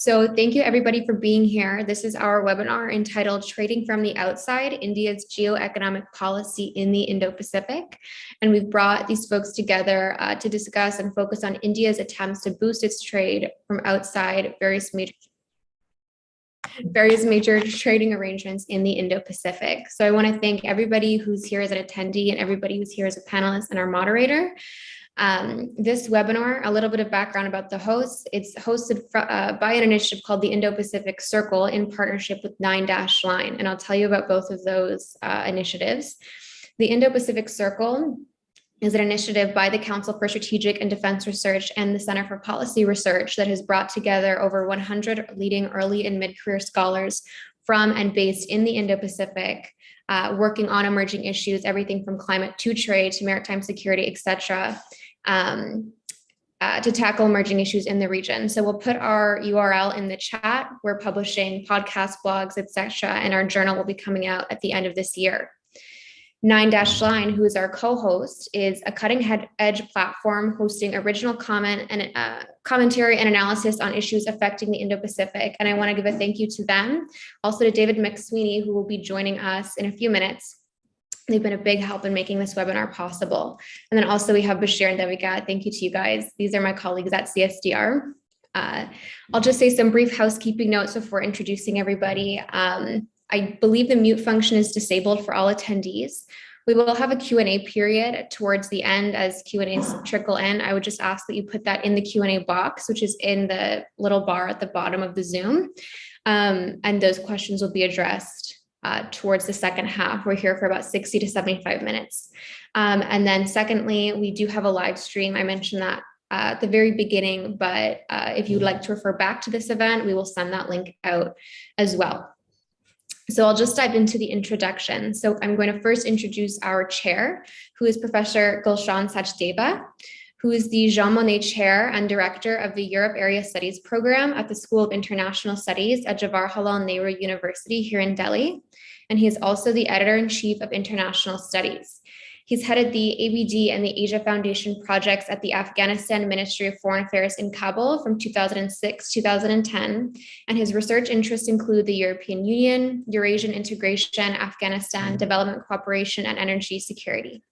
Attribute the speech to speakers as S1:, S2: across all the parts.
S1: So thank you everybody for being here. This is our webinar entitled Trading from the Outside, India's Geo-Economic Policy in the Indo-Pacific. And we've brought these folks together to discuss and focus on India's attempts to boost its trade from outside various major trading arrangements in the Indo-Pacific. So I want to thank everybody who's here as an attendee and everybody who's here as a panelist and our moderator. This webinar, a little bit of background about the host. It's hosted by an initiative called the Indo-Pacific Circle in partnership with 9-Line. And I'll tell you about both of those initiatives. The Indo-Pacific Circle is an initiative by the Council for Strategic and Defense Research and the Center for Policy Research that has brought together over 100 leading early and mid-career scholars from and based in the Indo-Pacific, working on emerging issues, everything from climate to trade to maritime security, et cetera, to tackle emerging issues in the region. So we'll put our URL in the chat. We're publishing podcasts, blogs, et cetera, and our journal will be coming out at the end of this year. 9-Line, who is our co-host, is a cutting-edge platform hosting original comment and commentary and analysis on issues affecting the Indo-Pacific. And I want to give a thank you to them. Also to David McSweeney, who will be joining us in a few minutes. They've been a big help in making this webinar possible. And then also we have Bashir and Devika. Thank you to you guys. These are my colleagues at CSDR. I'll just say some brief housekeeping notes before introducing everybody. I believe the mute function is disabled for all attendees. We will have a Q&A period towards the end as Q&As trickle in. I would just ask that you put that in the Q&A box, which is in the little bar at the bottom of the Zoom. And those questions will be addressed towards the second half. We're here for about 60 to 75 minutes. And then secondly, we do have a live stream. I mentioned that at the very beginning, but if you'd like to refer back to this event, we will send that link out as well. So I'll just dive into the introduction. So I'm going to first introduce our chair, who is Professor Gulshan Sachdeva, who is the Jean Monnet Chair and Director of the Europe Area Studies Program at the School of International Studies at Jawaharlal Nehru University here in Delhi. And he is also the Editor-in-Chief of International Studies. He's headed the ABD and the Asia Foundation projects at the Afghanistan Ministry of Foreign Affairs in Kabul from 2006-2010. And his research interests include the European Union, Eurasian integration, Afghanistan, development cooperation, and energy security.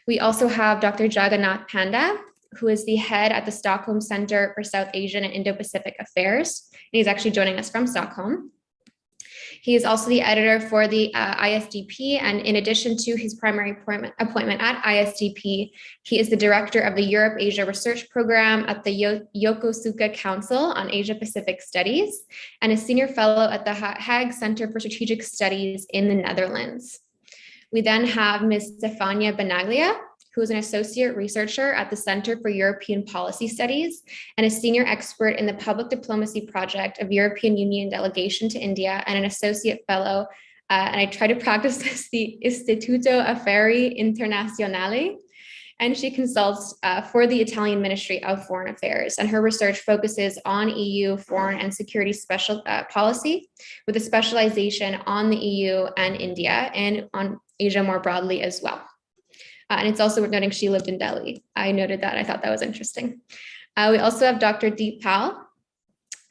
S1: We also have Dr. Jagannath Panda, who is the head at the Stockholm Center for South Asian and Indo-Pacific Affairs. And he's actually joining us from Stockholm. He is also the editor for the ISDP, and in addition to his primary appointment at ISDP, he is the director of the Europe-Asia Research Program at the Yokosuka Council on Asia-Pacific Studies, and a senior fellow at the Hague Center for Strategic Studies in the Netherlands. We then have Ms. Stefania Benaglia, who is an associate researcher at the Center for European Policy Studies and a senior expert in the Public Diplomacy Project of European Union Delegation to India and an associate fellow, and I try to practice this, the Istituto Affari Internazionali, and she consults for the Italian Ministry of Foreign Affairs. And her research focuses on EU foreign and security policy with a specialization on the EU and India and on Asia more broadly as well. And it's also worth noting she lived in Delhi. I noted that. I thought that was interesting. We also have Dr. Deep Pal,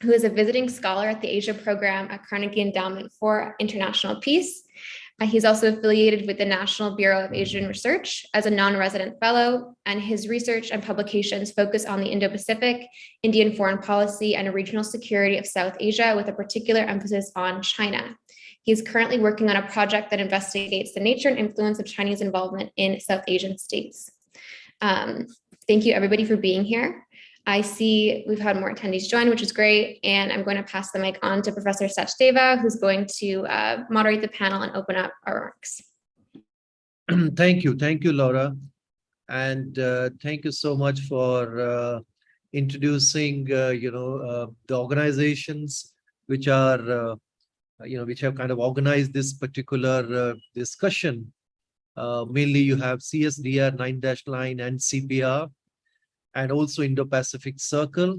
S1: who is a visiting scholar at the Asia program at Carnegie Endowment for International Peace. He's also affiliated with the National Bureau of Asian Research as a non-resident fellow, and his research and publications focus on the Indo-Pacific, Indian foreign policy, and regional security of South Asia, with a particular emphasis on China. He's currently working on a project that investigates the nature and influence of Chinese involvement in South Asian states. Thank you everybody for being here. I see we've had more attendees join, which is great. And I'm going to pass the mic on to Professor Sachdeva, who's going to moderate the panel and open up our remarks.
S2: Thank you, Laura. And thank you so much for introducing, the organizations which are which have kind of organized this particular discussion. Mainly you have CSDR, 9-Line, and CPR, and also Indo-Pacific Circle.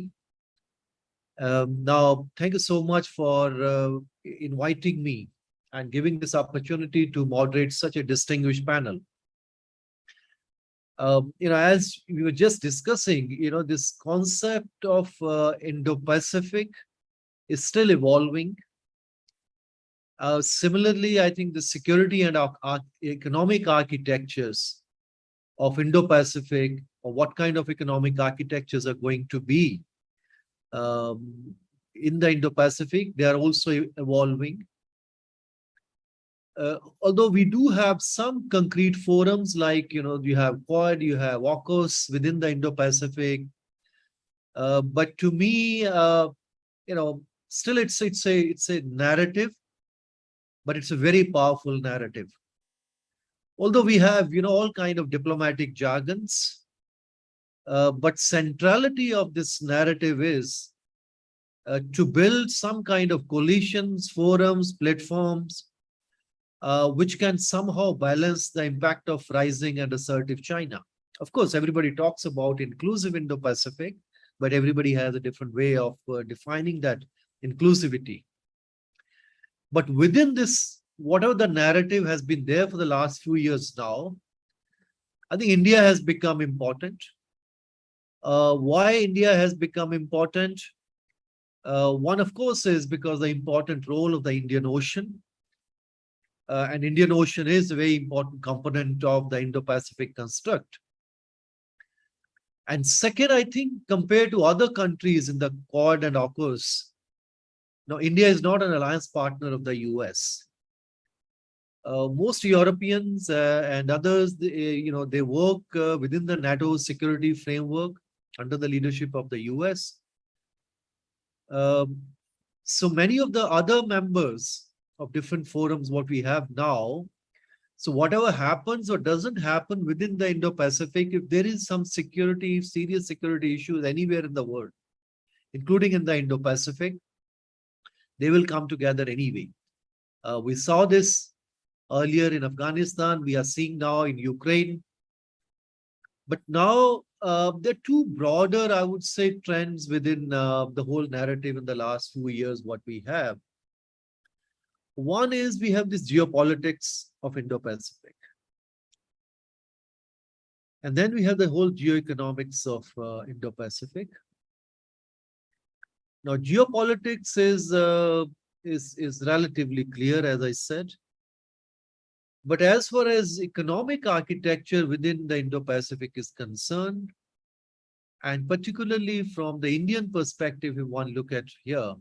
S2: Now, thank you so much for inviting me and giving this opportunity to moderate such a distinguished panel. As we were just discussing, this concept of Indo-Pacific is still evolving. Similarly, I think the security and economic architectures of Indo-Pacific, or what kind of economic architectures are going to be in the Indo-Pacific, they are also evolving. Although we do have some concrete forums, like, you have Quad, you have AUKUS within the Indo-Pacific. But to me, still it's a narrative, but it's a very powerful narrative. Although we have, all kind of diplomatic jargons, but centrality of this narrative is to build some kind of coalitions, forums, platforms, which can somehow balance the impact of rising and assertive China. Of course, everybody talks about inclusive Indo-Pacific, but everybody has a different way of defining that inclusivity. But within this, whatever the narrative has been there for the last few years now, I think India has become important. Why India has become important? One, of course, is because the important role of the Indian Ocean. And Indian Ocean is a very important component of the Indo-Pacific construct. And second, I think compared to other countries in the Quad and AUKUS, now India is not an alliance partner of the US. Most Europeans and others, they work within the NATO security framework under the leadership of the US. So many of the other members of different forums, what we have now, so whatever happens or doesn't happen within the Indo-Pacific, if there is some serious security issues anywhere in the world, including in the Indo-Pacific, they will come together anyway. We saw this earlier in Afghanistan. We are seeing now in Ukraine. But now there are two broader, I would say, trends within the whole narrative in the last few years, what we have. One is we have this geopolitics of Indo-Pacific. And then we have the whole geo-economics of Indo-Pacific. Now, geopolitics is relatively clear, as I said. But as far as economic architecture within the Indo-Pacific is concerned, and particularly from the Indian perspective, if one look at here,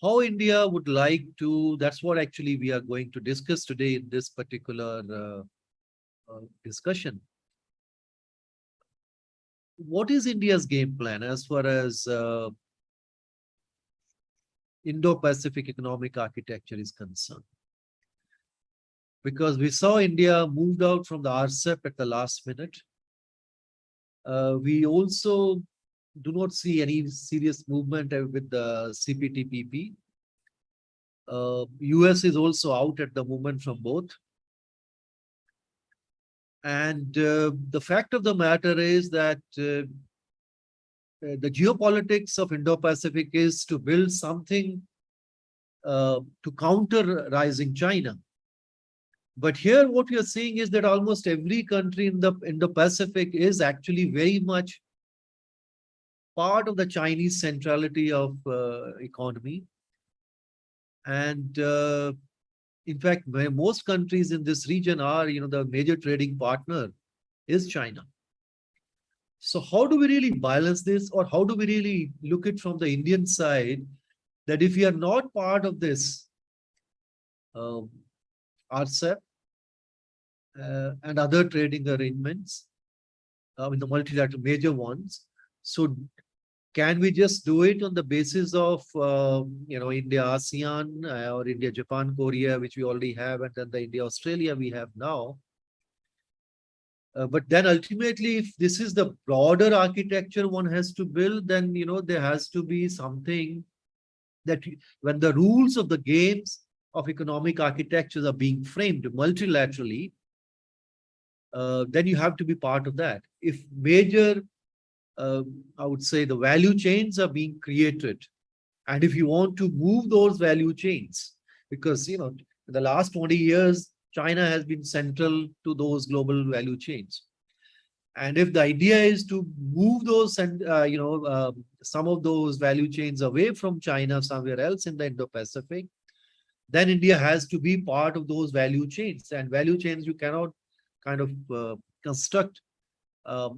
S2: how India would like to, that's what actually we are going to discuss today in this particular discussion. What is India's game plan as far as Indo-Pacific economic architecture is concerned? Because we saw India moved out from the RCEP at the last minute. We also do not see any serious movement with the CPTPP. US is also out at the moment from both. And the fact of the matter is that the geopolitics of Indo-Pacific is to build something to counter rising China. But here what we are seeing is that almost every country in the Indo-Pacific is actually very much part of the Chinese centrality of economy. And in fact, most countries in this region are, the major trading partner is China. So how do we really balance this, or how do we really look at from the Indian side that if we are not part of this RCEP and other trading arrangements, the multilateral major ones, so can we just do it on the basis of, India, ASEAN, or India, Japan, Korea, which we already have, and then the India, Australia we have now? But then ultimately, if this is the broader architecture one has to build, then, there has to be something that when the rules of the games of economic architectures are being framed multilaterally, then you have to be part of that. If major I would say the value chains are being created. And if you want to move those value chains, because, in the last 20 years, China has been central to those global value chains. And if the idea is to move those and some of those value chains away from China somewhere else in the Indo-Pacific, then India has to be part of those value chains. And value chains you cannot kind of construct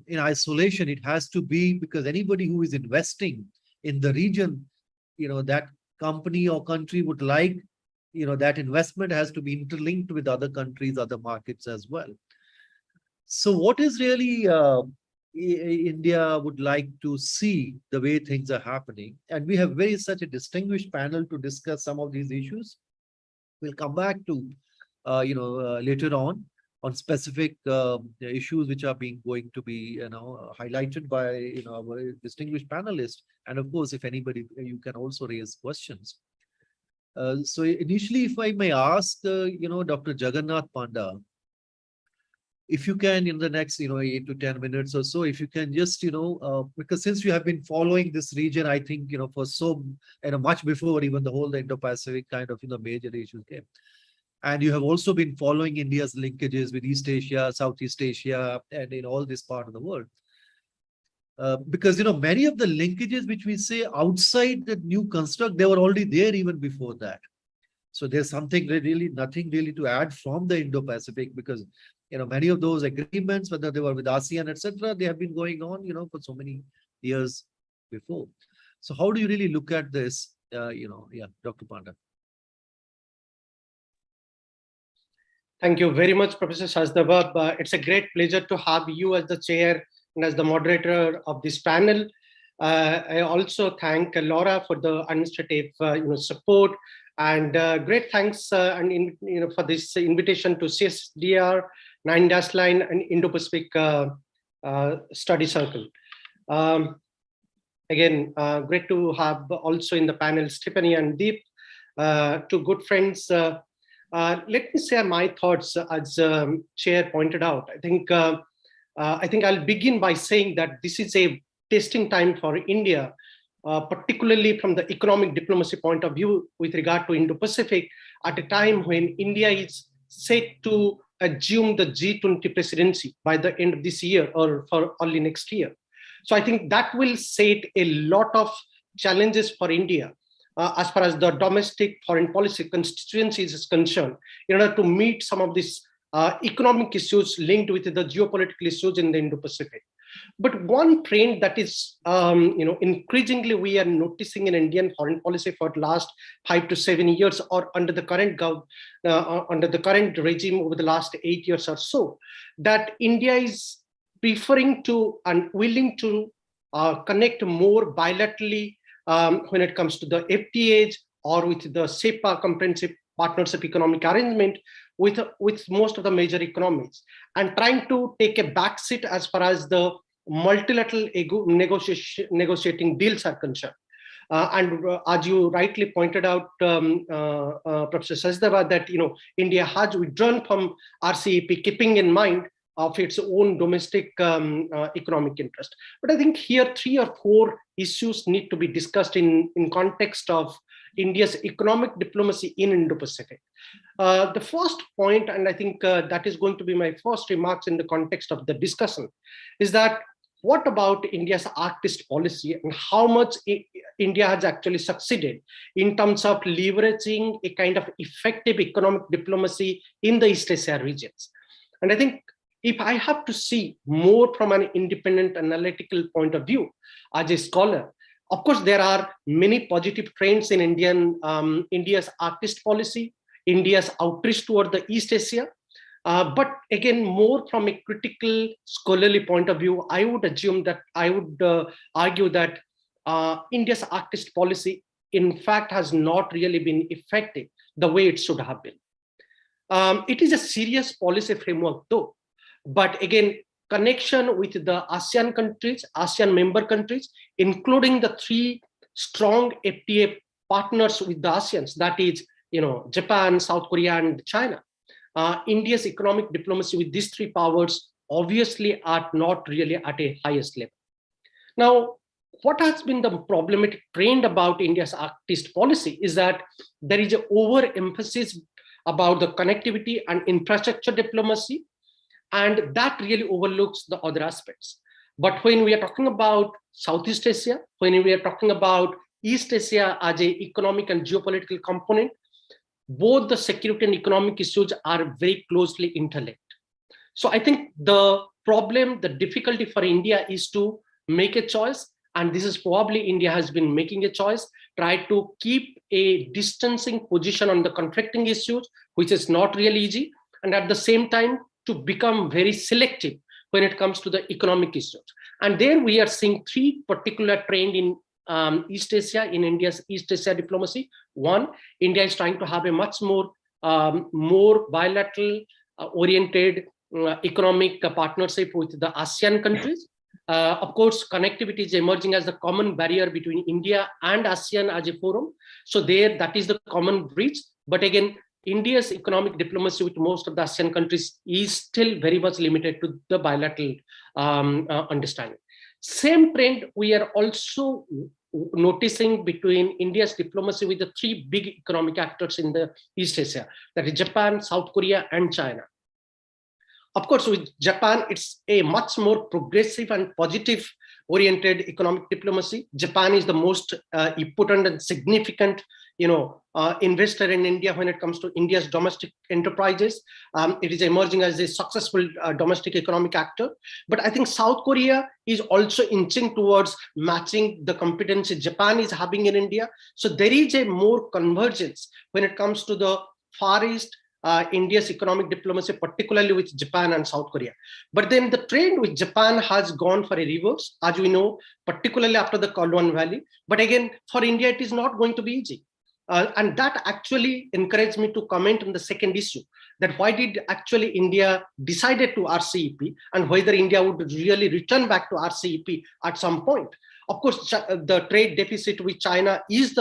S2: in isolation. It has to be because anybody who is investing in the region, that company or country would like, that investment has to be interlinked with other countries, other markets as well. So what is really India would like to see the way things are happening? And we have such a distinguished panel to discuss some of these issues. We'll come back to, later on specific issues which are going to be, highlighted by, our distinguished panelists. And of course, if anybody, you can also raise questions. So initially, if I may ask, Dr. Jagannath Panda, if you can, in the next, 8 to 10 minutes or so, if you can just, because since you have been following this region, I think, for so, much before even the whole Indo-Pacific kind of, major issues came. And you have also been following India's linkages with East Asia, Southeast Asia, and in all this part of the world. Because, many of the linkages which we say outside the new construct, they were already there even before that. So there's nothing really to add from the Indo-Pacific, because many of those agreements, whether they were with ASEAN, etc., they have been going on, for so many years before. So how do you really look at this? Dr. Panda.
S3: Thank you very much, Professor Sachdeva. It's a great pleasure to have you as the chair and as the moderator of this panel. I also thank Laura for the administrative support, and great thanks for this invitation to CSDR, 9-line and Indo-Pacific Study Circle. Again, great to have also in the panel Stephanie and Deep, two good friends. Let me share my thoughts as Chair pointed out. I think I'll begin by saying that this is a testing time for India, particularly from the economic diplomacy point of view with regard to Indo-Pacific, at a time when India is set to assume the G20 presidency by the end of this year or for early next year. So I think that will set a lot of challenges for India as far as the domestic foreign policy constituencies is concerned, in order to meet some of these economic issues linked with the geopolitical issues in the Indo-Pacific. But one trend that is, increasingly we are noticing in Indian foreign policy for the last 5 to 7 years, or under the current regime over the last 8 years or so, that India is preferring to and willing to connect more bilaterally when it comes to the FTAs or with the CEPA, Comprehensive Partnership Economic Arrangement, with most of the major economies, and trying to take a backseat as far as the multilateral negotiating deals are concerned. And as you rightly pointed out, Professor Sachdeva, that India has withdrawn from RCEP, keeping in mind of its own domestic economic interest. But I think here 3 or 4 issues need to be discussed in context of India's economic diplomacy in Indo-Pacific. The first point, and I think that is going to be my first remarks in the context of the discussion, is that what about India's Arctic policy and how much India has actually succeeded in terms of leveraging a kind of effective economic diplomacy in the East Asia regions? And I think if I have to see more from an independent analytical point of view as a scholar, of course, there are many positive trends in India's Arctic policy, India's outreach toward the East Asia. But again, more from a critical scholarly point of view, I would argue that India's Arctic policy, in fact, has not really been effective the way it should have been. It is a serious policy framework though, but again, connection with the ASEAN countries, ASEAN member countries, including the 3 strong FTA partners with the ASEANs, that is, Japan, South Korea, and China. India's economic diplomacy with these 3 powers obviously are not really at a highest level. Now, what has been the problematic trend about India's Arctic policy is that there is an overemphasis about the connectivity and infrastructure diplomacy, And that really overlooks the other aspects. But when we are talking about Southeast Asia, when we are talking about East Asia as an economic and geopolitical component, both the security and economic issues are very closely interlinked. So I think the problem, the difficulty for India is to make a choice. And this is probably India has been making a choice, try to keep a distancing position on the conflicting issues, which is not really easy. And at the same time, to become very selective when it comes to the economic issues. And there we are seeing three particular trends in East Asia, in India's East Asia diplomacy. One, India is trying to have a much more bilateral oriented economic partnership with the ASEAN countries. Of course, connectivity is emerging as the common barrier between India and ASEAN as a forum. So there, that is the common bridge. But again, India's economic diplomacy with most of the ASEAN countries is still very much limited to the bilateral understanding. Same trend we are also noticing between India's diplomacy with the three big economic actors in the East Asia, that is Japan, South Korea, and China. Of course, with Japan, it's a much more progressive and positive oriented economic diplomacy. Japan is the most important and significant investor in India when it comes to India's domestic enterprises. It is emerging as a successful domestic economic actor. But I think South Korea is also inching towards matching the competency Japan is having in India. So there is a more convergence when it comes to the Far East, India's economic diplomacy, particularly with Japan and South Korea. But then the trend with Japan has gone for a reverse, as we know, particularly after the Kaldwan Valley. But again, for India, it is not going to be easy. And that actually encouraged me to comment on the second issue, that why did actually India decided to RCEP and whether India would really return back to RCEP at some point. Of course, the trade deficit with China is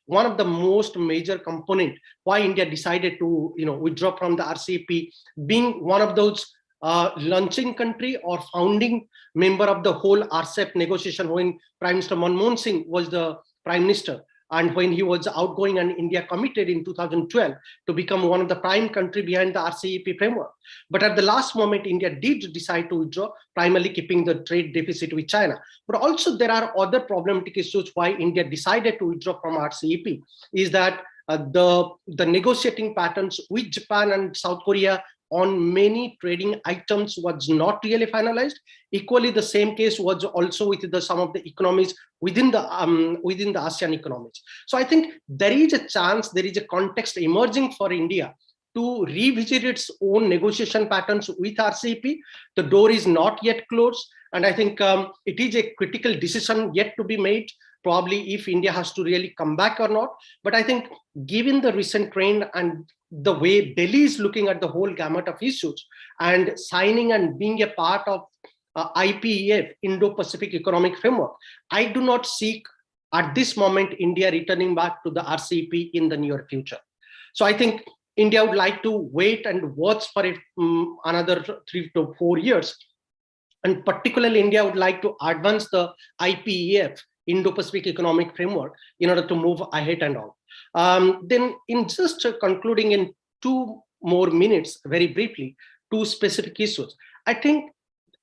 S3: one of the most major component why India decided to withdraw from the RCEP, being one of those launching country or founding member of the whole RCEP negotiation when Prime Minister Manmohan Singh was the Prime Minister. And when he was outgoing and India committed in 2012 to become one of the prime country behind the RCEP framework. But at the last moment, India did decide to withdraw, primarily keeping the trade deficit with China. But also there are other problematic issues why India decided to withdraw from RCEP, is that the negotiating patterns with Japan and South Korea on many trading items was not really finalized. Equally, the same case was also with some of the economies within the ASEAN economies. So I think there is a chance, there is a context emerging for India to revisit its own negotiation patterns with RCEP. The door is not yet closed. And I think it is a critical decision yet to be made, probably if India has to really come back or not. But I think given the recent trend and the way Delhi is looking at the whole gamut of issues and signing and being a part of IPEF, Indo-Pacific Economic Framework, I do not seek at this moment India returning back to the RCEP in the near future. So I think India would like to wait and watch for it another 3 to 4 years. And particularly India would like to advance the IPEF, Indo-Pacific Economic Framework, in order to move ahead and all. Then in just concluding in 2 more minutes, very briefly, 2 specific issues. I think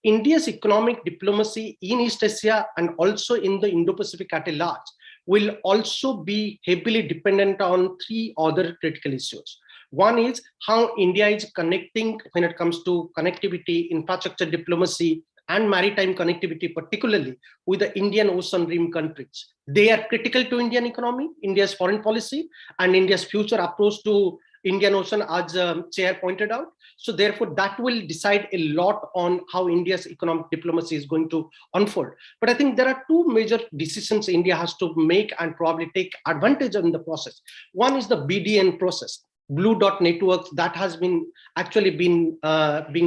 S3: India's economic diplomacy in East Asia and also in the Indo-Pacific at a large will also be heavily dependent on 3 other critical issues. One is how India is connecting when it comes to connectivity, infrastructure diplomacy, and maritime connectivity, particularly with the Indian Ocean Rim countries. They are critical to Indian economy, India's foreign policy, and India's future approach to Indian Ocean, as Chair pointed out. So therefore, that will decide a lot on how India's economic diplomacy is going to unfold. But I think there are 2 major decisions India has to make and probably take advantage in the process. One is the BDN process, Blue Dot networks, that has been actually being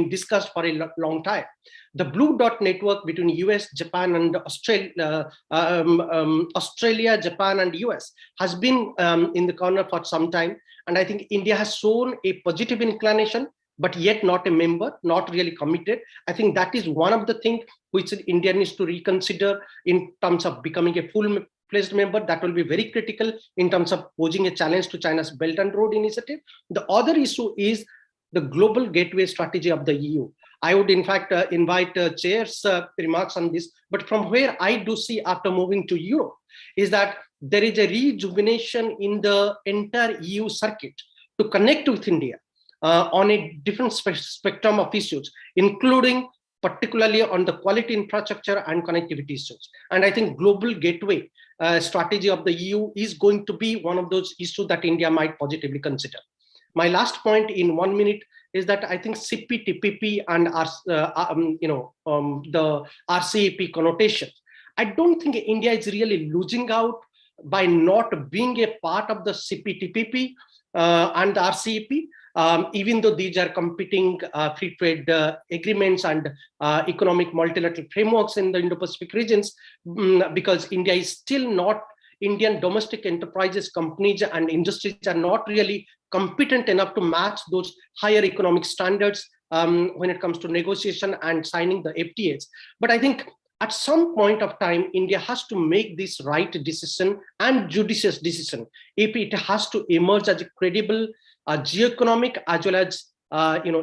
S3: discussed for a long time. The Blue Dot network between US, Japan, and Australia, Japan, and US has been in the corner for some time. And I think India has shown a positive inclination, but yet not a member, not really committed. I think that is one of the things which India needs to reconsider in terms of becoming a full-fledged member. That will be very critical in terms of posing a challenge to China's Belt and Road Initiative. The other issue is the global gateway strategy of the EU. I would in fact invite Chair's remarks on this, but from where I do see after moving to Europe is that there is a rejuvenation in the entire EU circuit to connect with India on a different spectrum of issues, including particularly on the quality infrastructure and connectivity issues. And I think global gateway strategy of the EU is going to be one of those issues that India might positively consider. My last point in 1 minute is that I think CPTPP and the RCEP connotation, I don't think India is really losing out by not being a part of the CPTPP and the RCEP, even though these are competing free trade agreements and economic multilateral frameworks in the Indo-Pacific regions, because India is still not, Indian domestic enterprises, companies and industries are not really competent enough to match those higher economic standards when it comes to negotiation and signing the FTAs. But I think at some point of time, India has to make this right decision and judicious decision if it has to emerge as a credible geo-economic as well as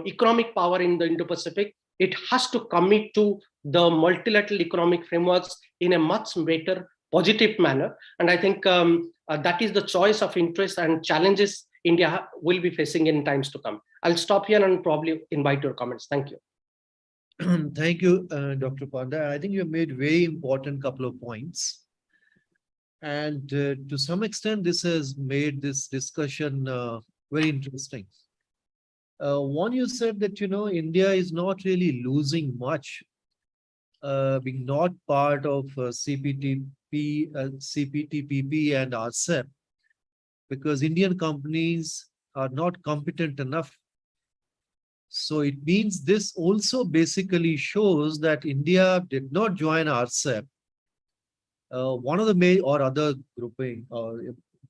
S3: economic power in the Indo-Pacific. It has to commit to the multilateral economic frameworks in a much better, positive manner. And I think that is the choice of interest and challenges India will be facing in times to come. I'll stop here and probably invite your comments. Thank you.
S2: Thank you, Dr. Panda. I think you have made very important couple of points. And to some extent, this has made this discussion very interesting. One, you said that, India is not really losing much, being not part of CPTPP and RCEP, because Indian companies are not competent enough. So it means this also basically shows that India did not join RCEP. One of the main or other grouping,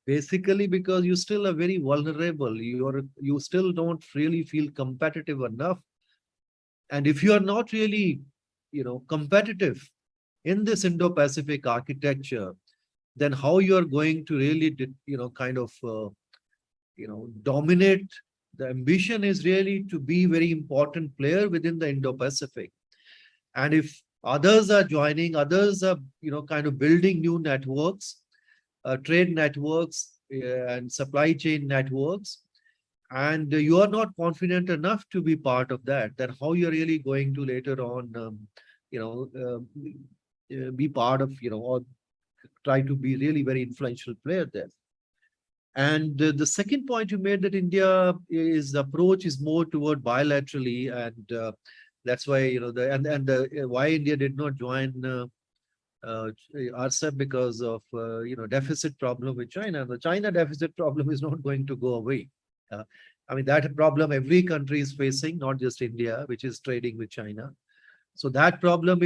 S2: basically because you still are very vulnerable. You still don't really feel competitive enough. And if you are not really, competitive in this Indo-Pacific architecture, then how you are going to really, dominate. The ambition is really to be a very important player within the Indo-Pacific. And if others are joining, others are, kind of building new networks, trade networks and supply chain networks, and you are not confident enough to be part of that, then how you're really going to later on, be part of, or try to be really very influential player there. And the second point you made that India's approach is more toward bilaterally, and that's why why India did not join RCEP because of deficit problem with China. The China deficit problem is not going to go away. I mean that problem every country is facing, not just India, which is trading with China. So that problem,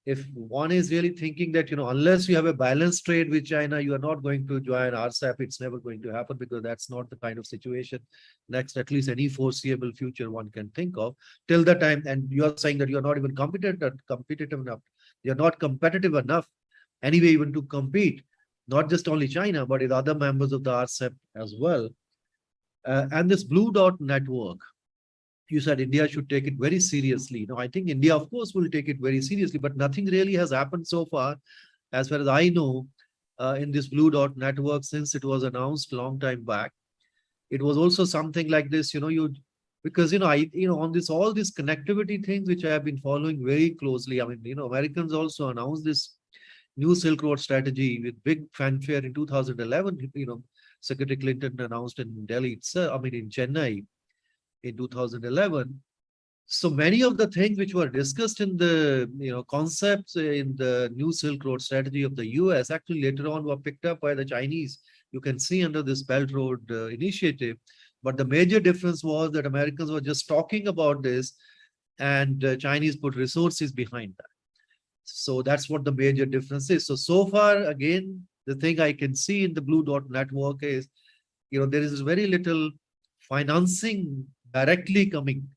S2: if one is really thinking that, unless you have a balanced trade with China, you are not going to join RCEP, it's never going to happen, because that's not the kind of situation next, at least any foreseeable future one can think of till the time. And you're saying that you're not even competitive enough. You're not competitive enough anyway, even to compete, not just only China, but with other members of the RCEP as well. And this Blue Dot network, you said India should take it very seriously. No, I think India, of course, will take it very seriously, but nothing really has happened so far, as far as I know, in this Blue Dot network since it was announced a long time back. It was also something like this, because on this all these connectivity things which I have been following very closely. I mean, Americans also announced this new Silk Road strategy with big fanfare in 2011. Secretary Clinton announced in Delhi itself, in Chennai, in 2011. So many of the things which were discussed in the concepts in the new Silk Road strategy of the US actually later on were picked up by the Chinese. You can see under this Belt Road initiative. But the major difference was that Americans were just talking about this, and Chinese put resources behind that. So that's what the major difference is. So far, again, the thing I can see in the Blue Dot network is, there is very little financing directly coming,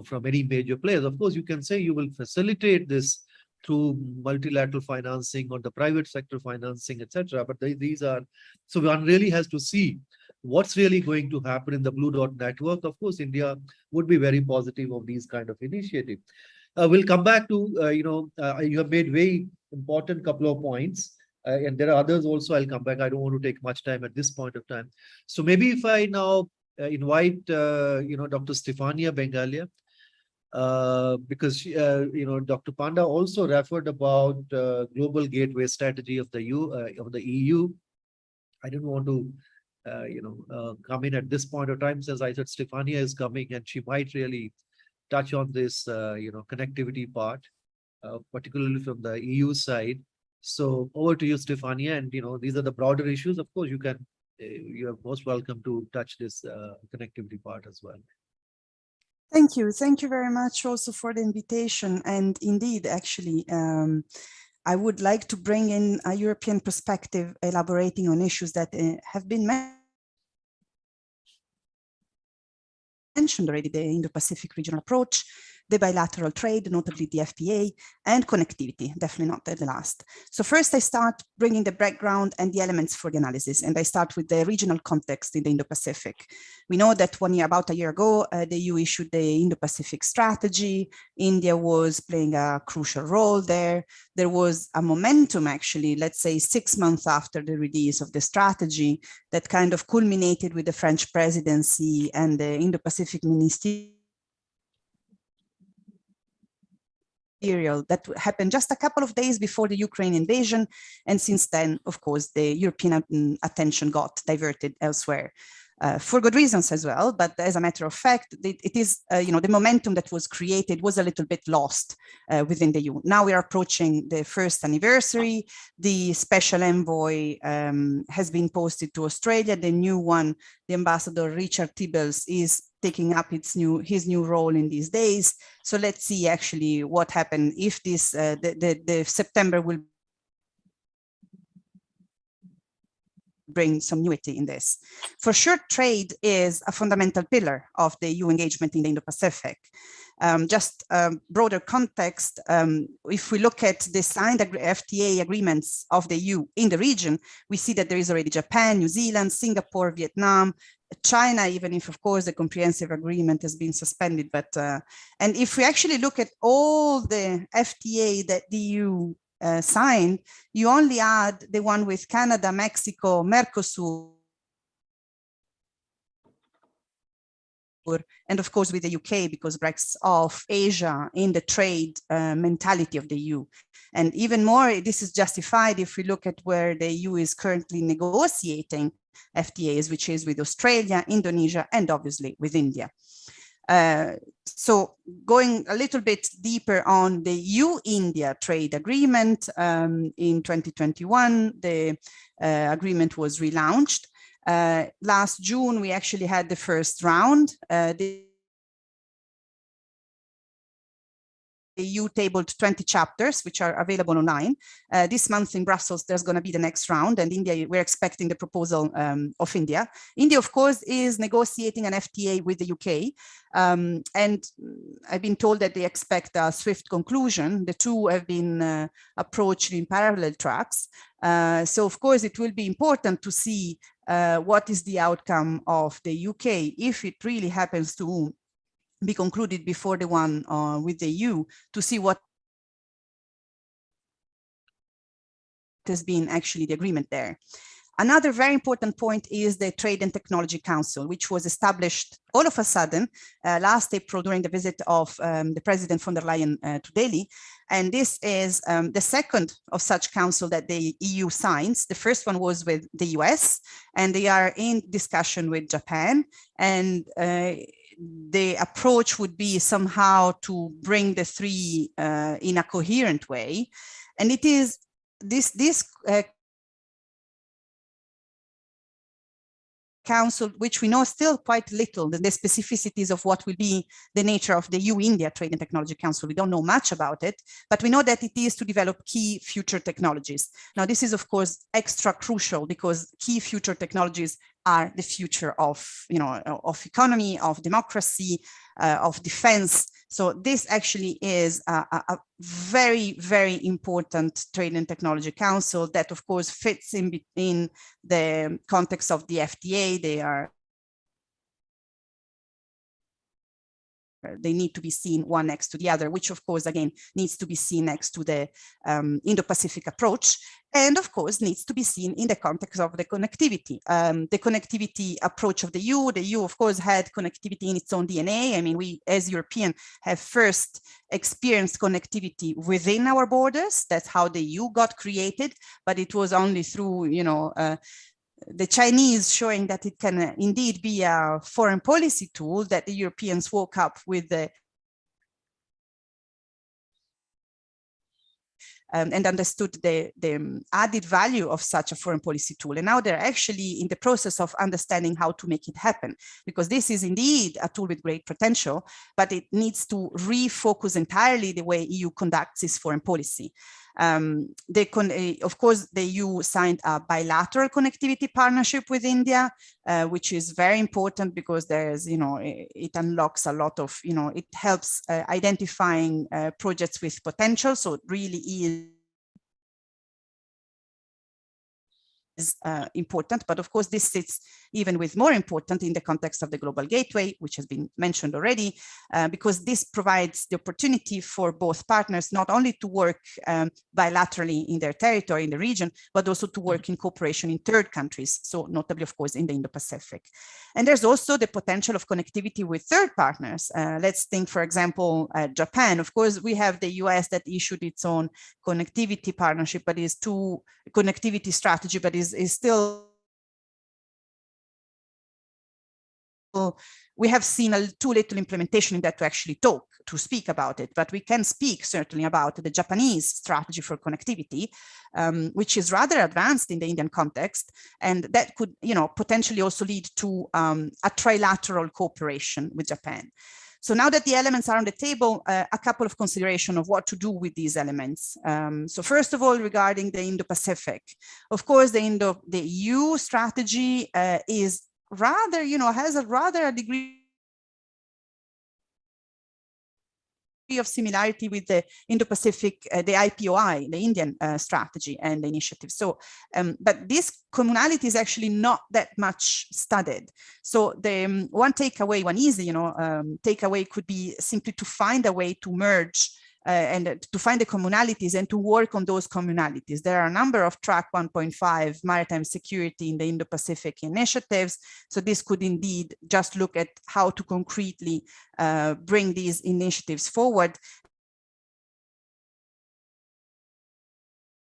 S2: from any major players. Of course, you can say you will facilitate this through multilateral financing or the private sector financing, etc. But these are, so one really has to see what's really going to happen in the Blue Dot network. Of course, India would be very positive of these kind of initiatives. We'll come back to, you have made very important couple of points. And there are others also. I'll come back. I don't want to take much time at this point of time. So maybe if I now invite, Dr. Stefania Bengalia, because Dr. Panda also referred about global gateway strategy of the EU. I don't want to, come in at this point of time. As I said, Stefania is coming, and she might really touch on this, connectivity part, particularly from the EU side. So over to you, Stefania, and these are the broader issues. Of course, you are most welcome to touch this connectivity part as well.
S4: Thank you. Thank you very much also for the invitation. And indeed, actually, I would like to bring in a European perspective, elaborating on issues that have been mentioned already: the Indo-Pacific regional approach, the bilateral trade, notably the FTA, and connectivity, definitely not the last. So first I start bringing the background and the elements for the analysis, and I start with the regional context in the Indo-Pacific. We know that about a year ago, the EU issued the Indo-Pacific strategy. India was playing a crucial role there. There was a momentum, actually, let's say 6 months after the release of the strategy, that kind of culminated with the French presidency and the Indo-Pacific Ministerial that happened just a couple of days before the Ukraine invasion. And since then, of course, the European attention got diverted elsewhere. For good reasons as well, but as a matter of fact, it is, the momentum that was created was a little bit lost within the EU. Now we are approaching the first anniversary. The special envoy has been posted to Australia. The new one, the ambassador Richard Tibbles, is taking up his new role in these days. So let's see actually what happened if this the September will bring some newity in this. For sure, trade is a fundamental pillar of the EU engagement in the Indo-Pacific. Just broader context, if we look at the signed FTA agreements of the EU in the region, we see that there is already Japan, New Zealand, Singapore, Vietnam, China, even if, of course, the comprehensive agreement has been suspended. But and if we actually look at all the FTA that the EU signed, you only add the one with Canada, Mexico, Mercosur, and of course with the UK, because Brexit of Asia in the trade mentality of the EU. And even more, this is justified if we look at where the EU is currently negotiating FTAs, which is with Australia, Indonesia, and obviously with India. So going a little bit deeper on the EU-India trade agreement, in 2021, the agreement was relaunched. Last June, we actually had the first round. The EU tabled 20 chapters, which are available online. This month in Brussels, there's going to be the next round, and India, we're expecting the proposal of India. India, of course, is negotiating an FTA with the UK, and I've been told that they expect a swift conclusion. The two have been approached in parallel tracks. So, of course, it will be important to see what is the outcome of the UK, if it really happens to be concluded before the one with the EU, to see what has been actually the agreement there. Another very important point is the Trade and Technology Council, which was established all of a sudden last April during the visit of the President von der Leyen to Delhi. And this is the second of such council that the EU signs. The first one was with the US, and they are in discussion with Japan. And the approach would be somehow to bring the three in a coherent way. And it is this council, which we know still quite little, the specificities of what will be the nature of the EU-India Trade and Technology Council. We don't know much about it, but we know that it is to develop key future technologies. Now, this is, of course, extra crucial because key future technologies are the future of, of economy, of democracy, of defense. So this actually is a very, very important Trade and Technology Council that, of course, fits in the context of the FTA. They need to be seen one next to the other, which of course, again, needs to be seen next to the Indo-Pacific approach. And of course, needs to be seen in the context of the connectivity. The connectivity approach of the EU, of course, had connectivity in its own DNA. I mean, we as European have first experienced connectivity within our borders. That's how the EU got created, but it was only through, the Chinese showing that it can indeed be a foreign policy tool that the Europeans woke up with the and understood the added value of such a foreign policy tool. And now they're actually in the process of understanding how to make it happen, because this is indeed a tool with great potential, but it needs to refocus entirely the way EU conducts its foreign policy. Of course, the EU signed a bilateral connectivity partnership with India, which is very important because there's, it unlocks a lot of, it helps identifying projects with potential. So it really is important, but of course this sits even with more important in the context of the Global Gateway, which has been mentioned already, because this provides the opportunity for both partners not only to work bilaterally in their territory in the region, but also to work in cooperation in third countries, so notably of course in the Indo-Pacific. And there's also the potential of connectivity with third partners. Let's think, for example, Japan. Of course, we have the US that issued its own connectivity partnership, but is connectivity strategy, but is still, we have seen too little implementation in that to actually speak about it, but we can speak certainly about the Japanese strategy for connectivity, which is rather advanced in the Indian context, and that could, potentially also lead to a trilateral cooperation with Japan. So now that the elements are on the table, a couple of considerations of what to do with these elements. So first of all, regarding the Indo-Pacific, of course, the EU strategy is rather, has a degree of similarity with the Indo-Pacific, the IPOI, the Indian strategy and the initiative. So, but this commonality is actually not that much studied. So the one takeaway, one easy, takeaway could be simply to find a way to merge and to find the commonalities and to work on those commonalities. There are a number of track 1.5 maritime security in the Indo-Pacific initiatives. So this could indeed just look at how to concretely bring these initiatives forward.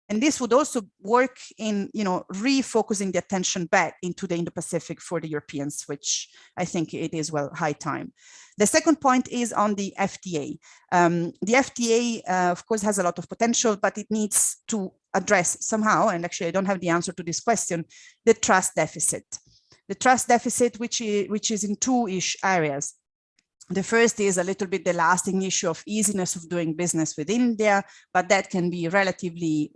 S4: And this would also work in, refocusing the attention back into the Indo-Pacific for the Europeans, which I think it is, high time. The second point is on the FTA. The FTA, of course, has a lot of potential, but it needs to address somehow, and actually I don't have the answer to this question, the trust deficit. The trust deficit, which is in two-ish areas. The first is a little bit the lasting issue of easiness of doing business with India, but that can be relatively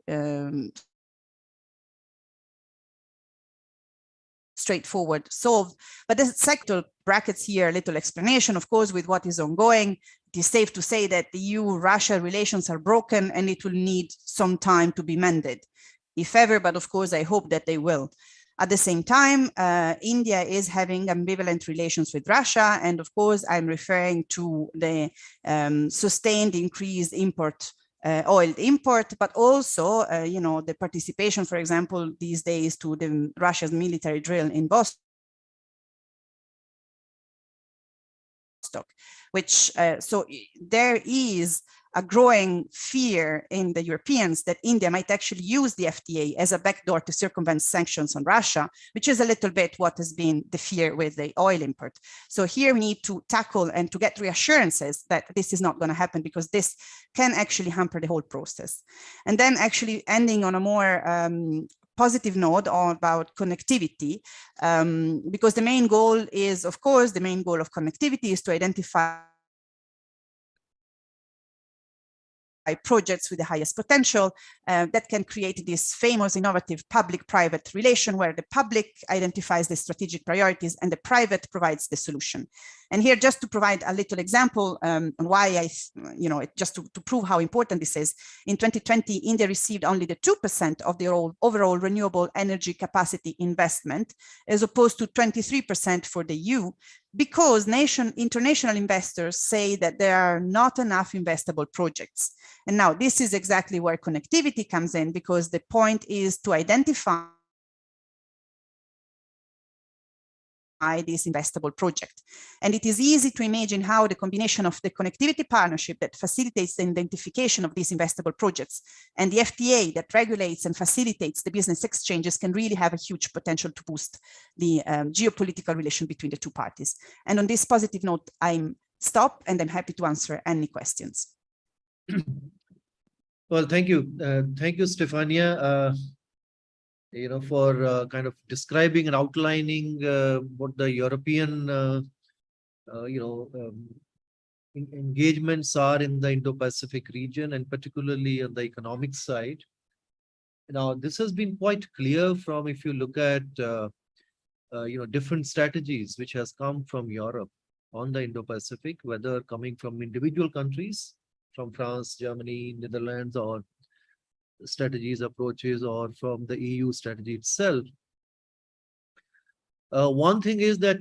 S4: straightforward solved. But the sectoral brackets here, a little explanation, of course, with what is ongoing. It is safe to say that the EU-Russia relations are broken and it will need some time to be mended, if ever, but of course, I hope that they will. At the same time, India is having ambivalent relations with Russia. And of course, I'm referring to the sustained increased oil import, but also, the participation, for example, these days to the Russia's military drill in Vostok, which, so there is a growing fear in the Europeans that India might actually use the FTA as a backdoor to circumvent sanctions on Russia, which is a little bit what has been the fear with the oil import. So here we need to tackle and to get reassurances that this is not going to happen, because this can actually hamper the whole process. And then actually ending on a more positive note about connectivity, because the main goal is, of course, the main goal of connectivity is to identify projects with the highest potential that can create this famous innovative public-private relation where the public identifies the strategic priorities and the private provides the solution. And here, just to provide a little example on why just to prove how important this is, in 2020, India received only the 2% of the overall renewable energy capacity investment, as opposed to 23% for the EU, because international investors say that there are not enough investable projects. And now this is exactly where connectivity comes in, because the point is to identify this investable project. And it is easy to imagine how the combination of the connectivity partnership that facilitates the identification of these investable projects and the FTA that regulates and facilitates the business exchanges can really have a huge potential to boost the geopolitical relation between the two parties. And on this positive note, I'm stop and I'm happy to answer any questions.
S2: Well, thank you. Thank you, Stefania. For kind of describing and outlining what the European, engagements are in the Indo-Pacific region, and particularly on the economic side. Now, this has been quite clear from, if you look at, different strategies which has come from Europe on the Indo-Pacific, whether coming from individual countries, from France, Germany, Netherlands, or strategies, approaches, or from the EU strategy itself. One thing is that,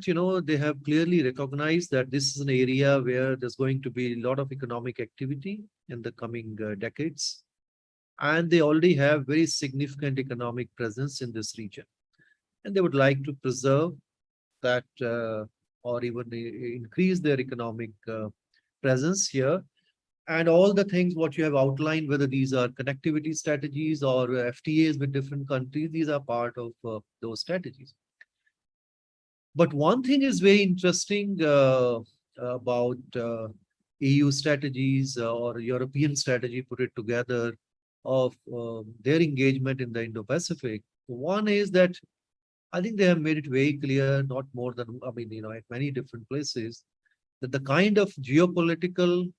S2: they have clearly recognized that this is an area where there's going to be a lot of economic activity in the coming decades. And they already have very significant economic presence in this region. And they would like to preserve that or even increase their economic presence here. And all the things what you have outlined, whether these are connectivity strategies or FTAs with different countries, these are part of those strategies. But one thing is very interesting about EU strategies or European strategy put it together of their engagement in the Indo-Pacific. One is that I think they have made it very clear, not more than, at many different places, that the kind of geopolitical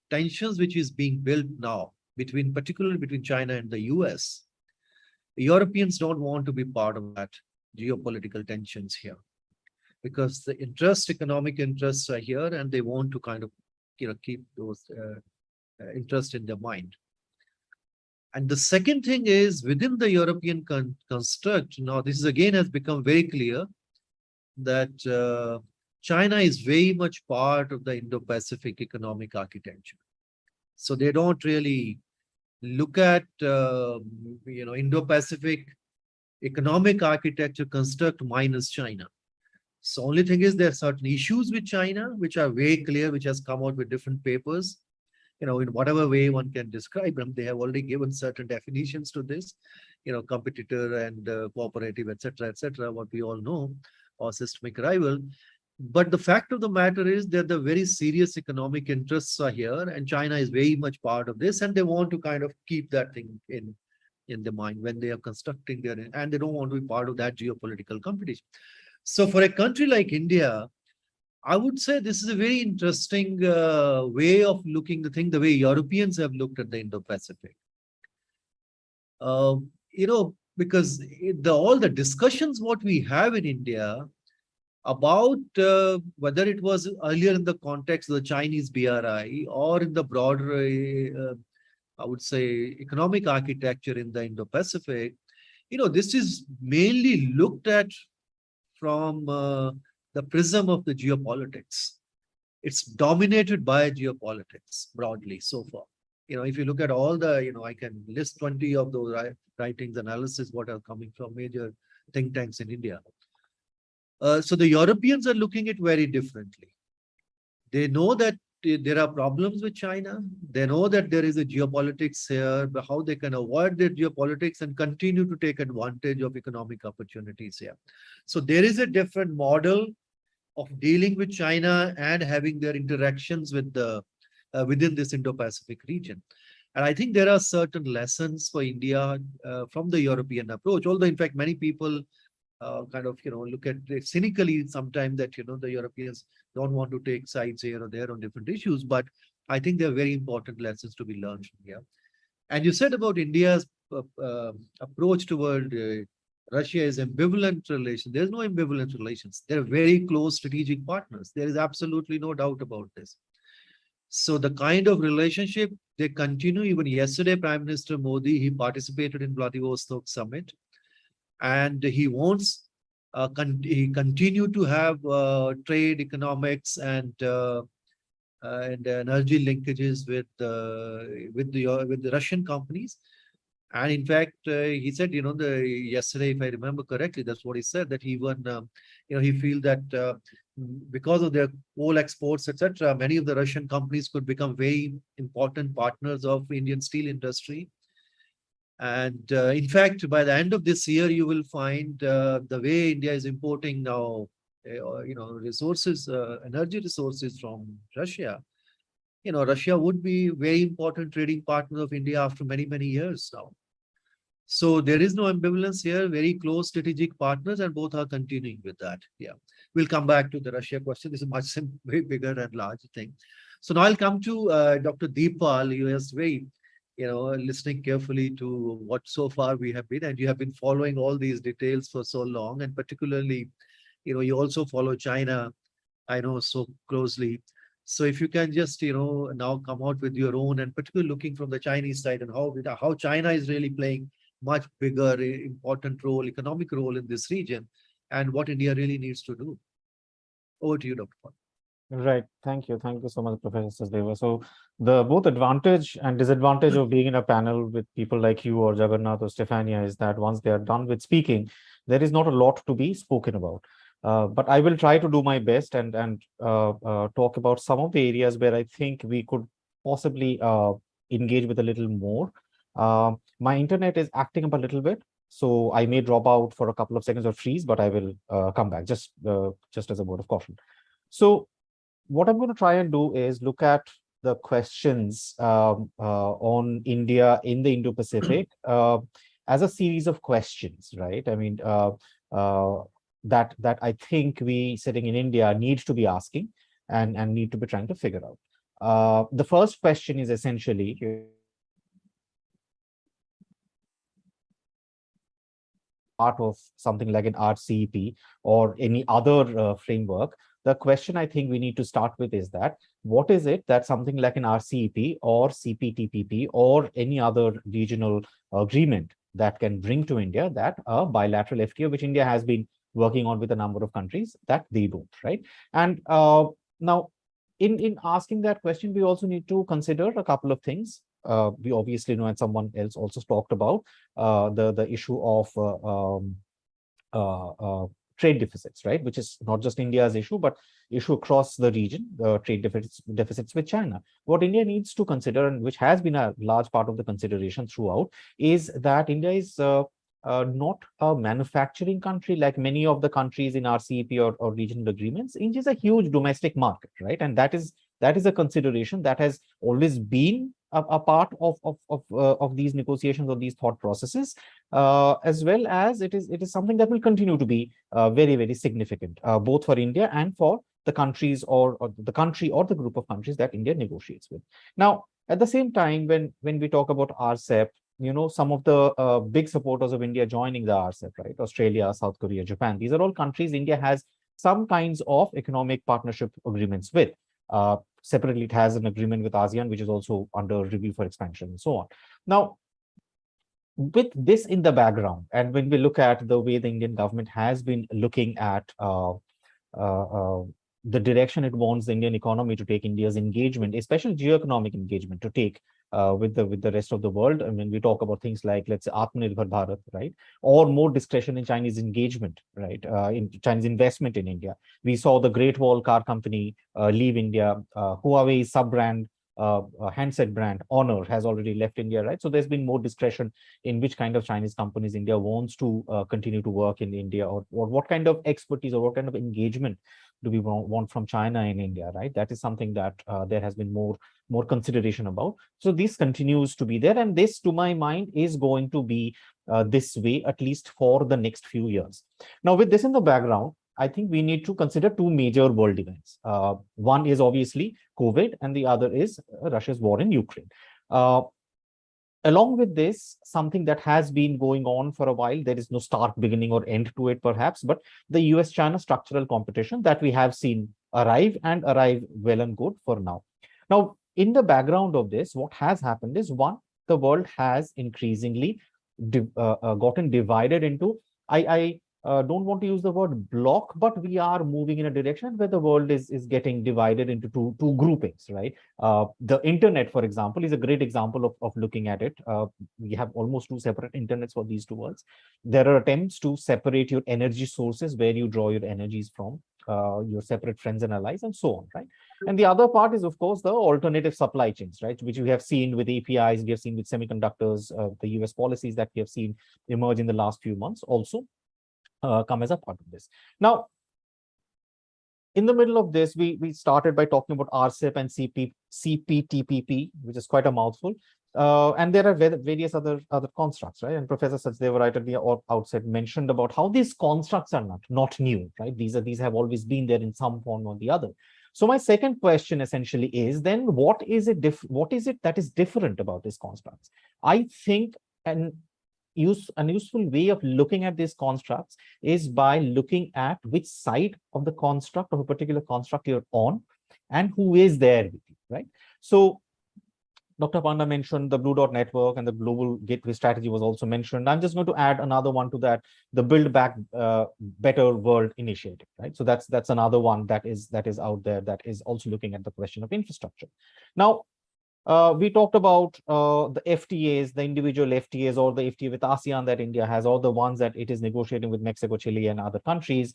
S2: tensions which is being built now, particularly between China and the US, the Europeans don't want to be part of that geopolitical tensions here, because the economic interests are here, and they want to kind of, keep those interests in their mind. And the second thing is within the European construct, now this is again has become very clear that China is very much part of the Indo-Pacific economic architecture. So they don't really look at, Indo-Pacific economic architecture construct minus China. So only thing is there are certain issues with China, which are very clear, which has come out with different papers. In whatever way one can describe them, they have already given certain definitions to this, competitor and cooperative, etc., what we all know, or systemic rival. But the fact of the matter is that the very serious economic interests are here, and China is very much part of this, and they want to kind of keep that thing in the mind when they are constructing their, and they don't want to be part of that geopolitical competition. So for a country like India, I would say this is a very interesting way of looking the thing, the way Europeans have looked at the Indo-Pacific. Because all the discussions what we have in India about whether it was earlier in the context of the Chinese BRI or in the broader, I would say, economic architecture in the Indo-Pacific, this is mainly looked at from the prism of the geopolitics. It's dominated by geopolitics broadly so far. If you look at all the, I can list 20 of those writings, analysis, what are coming from major think tanks in India. So the Europeans are looking at it very differently. They know that there are problems with China. They know that there is a geopolitics here, but how they can avoid the geopolitics and continue to take advantage of economic opportunities here. So there is a different model of dealing with China and having their interactions with the within this Indo-Pacific region. And I think there are certain lessons for India from the European approach, although in fact many people kind of, look at it cynically sometimes that, the Europeans don't want to take sides here or there on different issues. But I think there are very important lessons to be learned from here. And you said about India's approach toward Russia is ambivalent relation. There's no ambivalent relations. They're very close strategic partners. There is absolutely no doubt about this. So the kind of relationship they continue, even yesterday, Prime Minister Modi, he participated in Vladivostok summit, and he wants he continue to have trade, economics, and energy linkages with the Russian companies. And in fact, he said, yesterday, if I remember correctly, that's what he said, that even, he feel that because of their coal exports, etc., many of the Russian companies could become very important partners of Indian steel industry. And in fact, by the end of this year, you will find the way India is importing now, resources, energy resources from Russia. Russia would be a very important trading partner of India after many, many years now. So there is no ambivalence here, very close strategic partners, and both are continuing with that. Yeah, we'll come back to the Russia question. This is much way bigger and larger thing. So now I'll come to Dr. Deepal. You was very, listening carefully to what so far we have been, and you have been following all these details for so long, and particularly, you also follow China, I know, so closely. So if you can just, now come out with your own, and particularly looking from the Chinese side, and how China is really playing much bigger, important role, economic role in this region, and what India really needs to do. Over to you, Dr. Paul.
S5: Right. Thank you. Thank you so much, Professor Sachdeva. So the both advantage and disadvantage of being in a panel with people like you or Jagannath or Stefania is that once they are done with speaking, there is not a lot to be spoken about. But I will try to do my best and talk about some of the areas where I think we could possibly engage with a little more. My internet is acting up a little bit, so I may drop out for a couple of seconds or freeze, but I will come back just as a word of caution. So what I'm going to try and do is look at the questions on India in the Indo-Pacific as a series of questions, right? I mean, that I think we sitting in India need to be asking and need to be trying to figure out. The first question is essentially part of something like an RCEP or any other framework. The question I think we need to start with is that what is it that something like an RCEP or CPTPP or any other regional agreement that can bring to India that a bilateral FTA, which India has been working on with a number of countries, that they don't, right? And now in asking that question, we also need to consider a couple of things. We obviously know, and someone else also talked about the issue of trade deficits, right? Which is not just India's issue, but issue across the region, the trade deficits with China. What India needs to consider, and which has been a large part of the consideration throughout, is that India is not a manufacturing country like many of the countries in RCEP or regional agreements. India is a huge domestic market, right? And that is a consideration that has always been a part of these negotiations or these thought processes, as well as it is something that will continue to be very, very significant, both for India and for the countries or the country or the group of countries that India negotiates with. Now, at the same time, when we talk about RCEP, some of the big supporters of India joining the RCEP, right? Australia, South Korea, Japan. These are all countries India has some kinds of economic partnership agreements with. Separately, it has an agreement with ASEAN, which is also under review for expansion and so on. Now, with this in the background, and when we look at the way the Indian government has been looking at the direction it wants the Indian economy to take, India's engagement, especially geo-economic engagement, to take with the rest of the world. I mean, we talk about things like, let's say, Atmanirbhar Bharat, right? Or more discretion in Chinese engagement, right? In Chinese investment in India. We saw the Great Wall car company leave India. Huawei sub-brand, handset brand, Honor, has already left India, right? So there's been more discretion in which kind of Chinese companies India wants to continue to work in India, or what kind of expertise or what kind of engagement do we want from China in India, right? That is something that there has been more consideration about. So this continues to be there, and this, to my mind, is going to be this way at least for the next few years. Now, with this in the background, I think we need to consider two major world events. One is obviously COVID, and the other is Russia's war in Ukraine. Along with this, something that has been going on for a while, there is no start, beginning, or end to it, perhaps, but the US-China structural competition that we have seen arrive well and good for now. Now, in the background of this, what has happened is, one, the world has increasingly gotten divided into, I don't want to use the word block, but we are moving in a direction where the world is getting divided into two groupings, right? The internet, for example, is a great example of looking at it. We have almost two separate internets for these two worlds. There are attempts to separate your energy sources, where you draw your energies from, your separate friends and allies, and so on, right? And the other part is, of course, the alternative supply chains, right, which we have seen with APIs, we have seen with semiconductors, the US policies that we have seen emerge in the last few months also come as a part of this. Now, in the middle of this, we started by talking about RCEP and CPTPP, which is quite a mouthful. And there are various other constructs, right? And Professor Sachdeva right at the outset mentioned about how these constructs are not new, right? These have always been there in some form or the other. So my second question essentially is then, what is it that is different about these constructs? I think a useful way of looking at these constructs is by looking at which side of the construct, of a particular construct, you're on, and who is there with you, right? So Dr. Panda mentioned the Blue Dot Network, and the Global Gateway Strategy was also mentioned. I'm just going to add another one to that, the Build Back Better World Initiative, right? So that's another one that is out there, that is also looking at the question of infrastructure. Now, we talked about the FTAs, the individual FTAs, or the FTA with ASEAN that India has, or the ones that it is negotiating with Mexico, Chile, and other countries.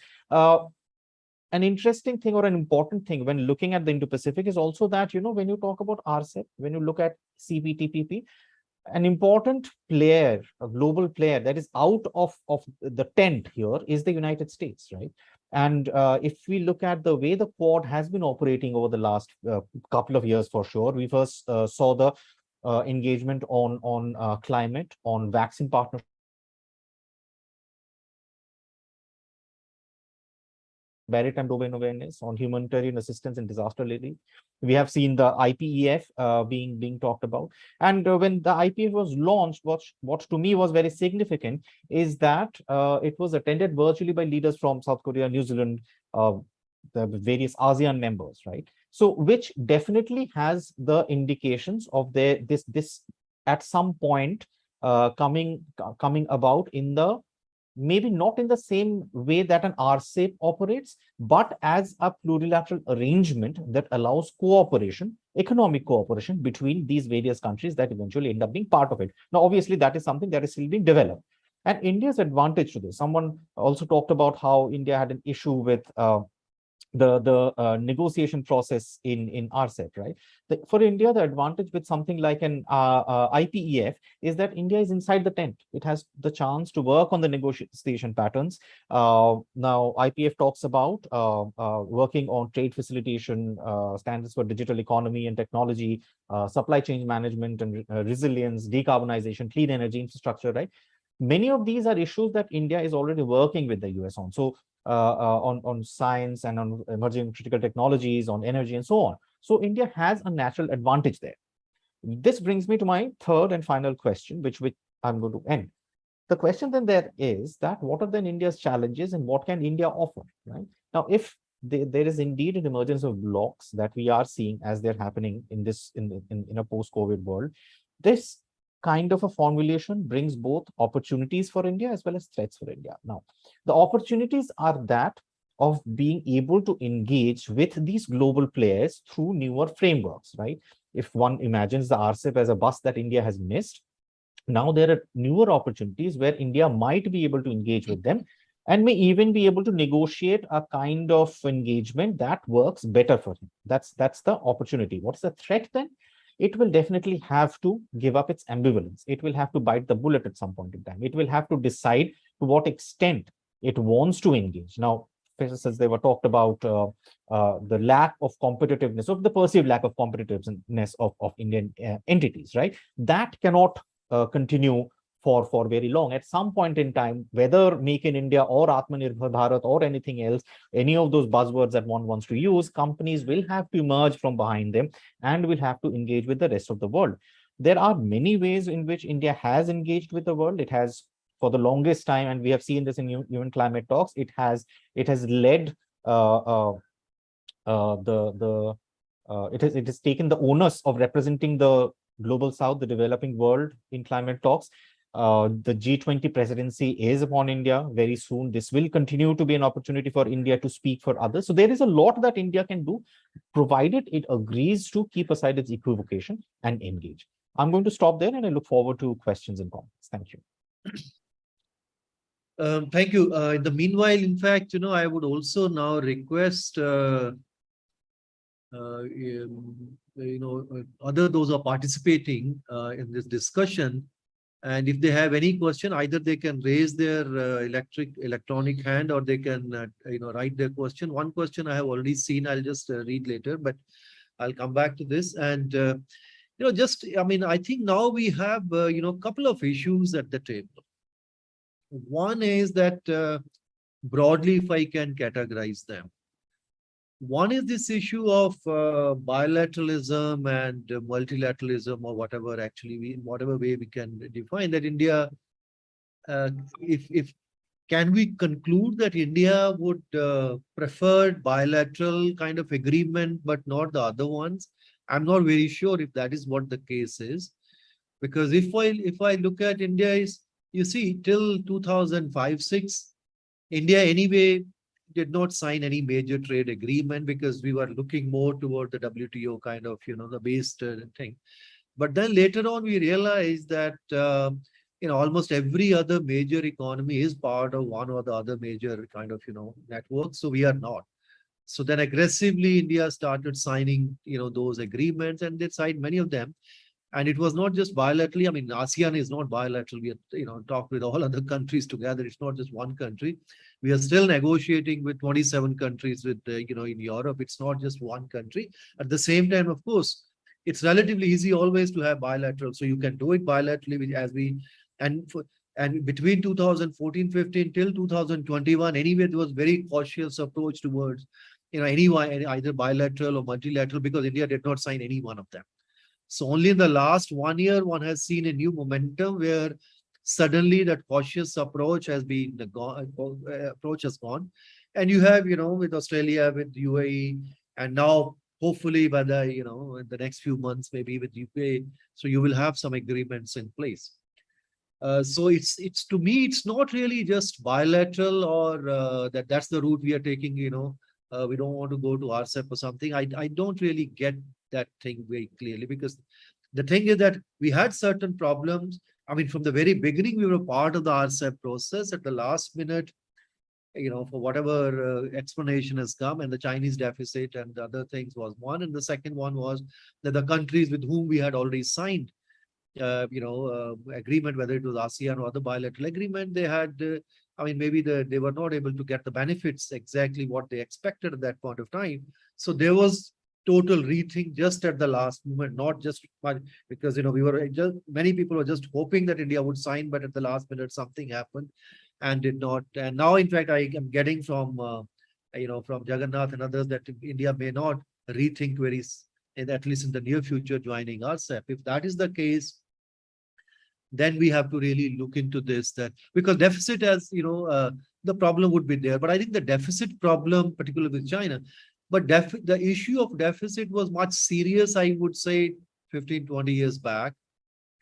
S5: An interesting thing, or an important thing when looking at the Indo-Pacific, is also that, when you talk about RCEP, when you look at CPTPP, an important player, a global player that is out of the tent here is the United States, right? And if we look at the way the Quad has been operating over the last couple of years, for sure, we first saw the engagement on climate, on vaccine partnership, maritime domain awareness, on humanitarian assistance and disaster relief. We have seen the IPEF being talked about. And when the IPEF was launched, what to me was very significant is that it was attended virtually by leaders from South Korea, New Zealand, the various ASEAN members, right? So which definitely has the indications of this at some point coming about in the, maybe not in the same way that an RCEP operates, but as a plurilateral arrangement that allows cooperation, economic cooperation between these various countries that eventually end up being part of it. Now, obviously, that is something that is still being developed. And India's advantage to this, someone also talked about how India had an issue with the negotiation process in RCEP, right? For India, the advantage with something like an IPEF is that India is inside the tent. It has the chance to work on the negotiation patterns. Now, IPEF talks about working on trade facilitation, standards for digital economy and technology, supply chain management and resilience, decarbonization, clean energy infrastructure, right? Many of these are issues that India is already working with the US on. So on science and on emerging critical technologies, on energy and so on. So India has a natural advantage there. This brings me to my third and final question, which I'm going to end. The question then there is that what are then India's challenges and what can India offer, right? Now, if there is indeed an emergence of blocs that we are seeing as they're happening in a post-COVID world, this kind of a formulation brings both opportunities for India as well as threats for India. Now, the opportunities are that of being able to engage with these global players through newer frameworks, right? If one imagines the RCEP as a bus that India has missed, now there are newer opportunities where India might be able to engage with them and may even be able to negotiate a kind of engagement that works better for them. That's the opportunity. What's the threat then? It will definitely have to give up its ambivalence. It will have to bite the bullet at some point in time. It will have to decide to what extent it wants to engage. Now, since they were talked about the lack of competitiveness, of the perceived lack of competitiveness of Indian entities, right? That cannot continue for very long. At some point in time, whether Make in India or Atmanirbhar Bharat or anything else, any of those buzzwords that one wants to use, companies will have to emerge from behind them and will have to engage with the rest of the world. There are many ways in which India has engaged with the world. It has for the longest time, and we have seen this in UN climate talks. It has led it has taken the onus of representing the global south, the developing world, in climate talks. The G20 presidency is upon India very soon. This will continue to be an opportunity for India to speak for others. So there is a lot that India can do, provided it agrees to keep aside its equivocation and engage. I'm going to stop there, and I look forward to questions and comments. Thank you.
S2: Thank you. In the meanwhile, in fact, I would also now request, other those who are participating in this discussion, and if they have any question, either they can raise their electronic hand, or they can, write their question. One question I have already seen. I'll just read later, but I'll come back to this. And I think now we have, a couple of issues at the table. One is that broadly, if I can categorize them, one is this issue of bilateralism and multilateralism, or whatever whatever way we can define that. India, can we conclude that India would prefer bilateral kind of agreement, but not the other ones? I'm not very sure if that is what the case is, because if I look at India, you see, till 2005-6, India anyway did not sign any major trade agreement, because we were looking more toward the WTO kind of, the based thing. But then later on, we realized that, almost every other major economy is part of one or the other major kind of, network. So we are not. So then aggressively, India started signing, those agreements, and they signed many of them. And it was not just bilaterally. I mean, ASEAN is not bilateral. We have, talked with all other countries together. It's not just one country. We are still negotiating with 27 countries with, in Europe. It's not just one country. At the same time, of course, it's relatively easy always to have bilateral. So you can do it bilaterally and between 2014-15 till 2021, anyway, there was very cautious approach towards, either bilateral or multilateral, because India did not sign any one of them. So only in the last 1 year, one has seen a new momentum where suddenly that cautious approach has been gone. And you have, with Australia, with UAE, and now hopefully by the, in the next few months, maybe with UK. So you will have some agreements in place. So it's to me, it's not really just bilateral, or that's the route we are taking. We don't want to go to RCEP or something. I don't really get that thing very clearly, because the thing is that we had certain problems. I mean, from the very beginning, we were part of the RCEP process. At the last minute, for whatever explanation has come, and the Chinese deficit and the other things was one. And the second one was that the countries with whom we had already signed, agreement, whether it was ASEAN or other bilateral agreement, they had, maybe they were not able to get the benefits exactly what they expected at that point of time. So there was total rethink just at the last moment, not just because, many people were just hoping that India would sign, but at the last minute, something happened and did not. And now, in fact, I am getting from, from Jagannath and others that India may not rethink at least in the near future, joining RCEP. If that is the case, then we have to really look into this, because deficit, as the problem would be there. But I think the deficit problem, particularly with China, but the issue of deficit was much serious, I would say, 15, 20 years back,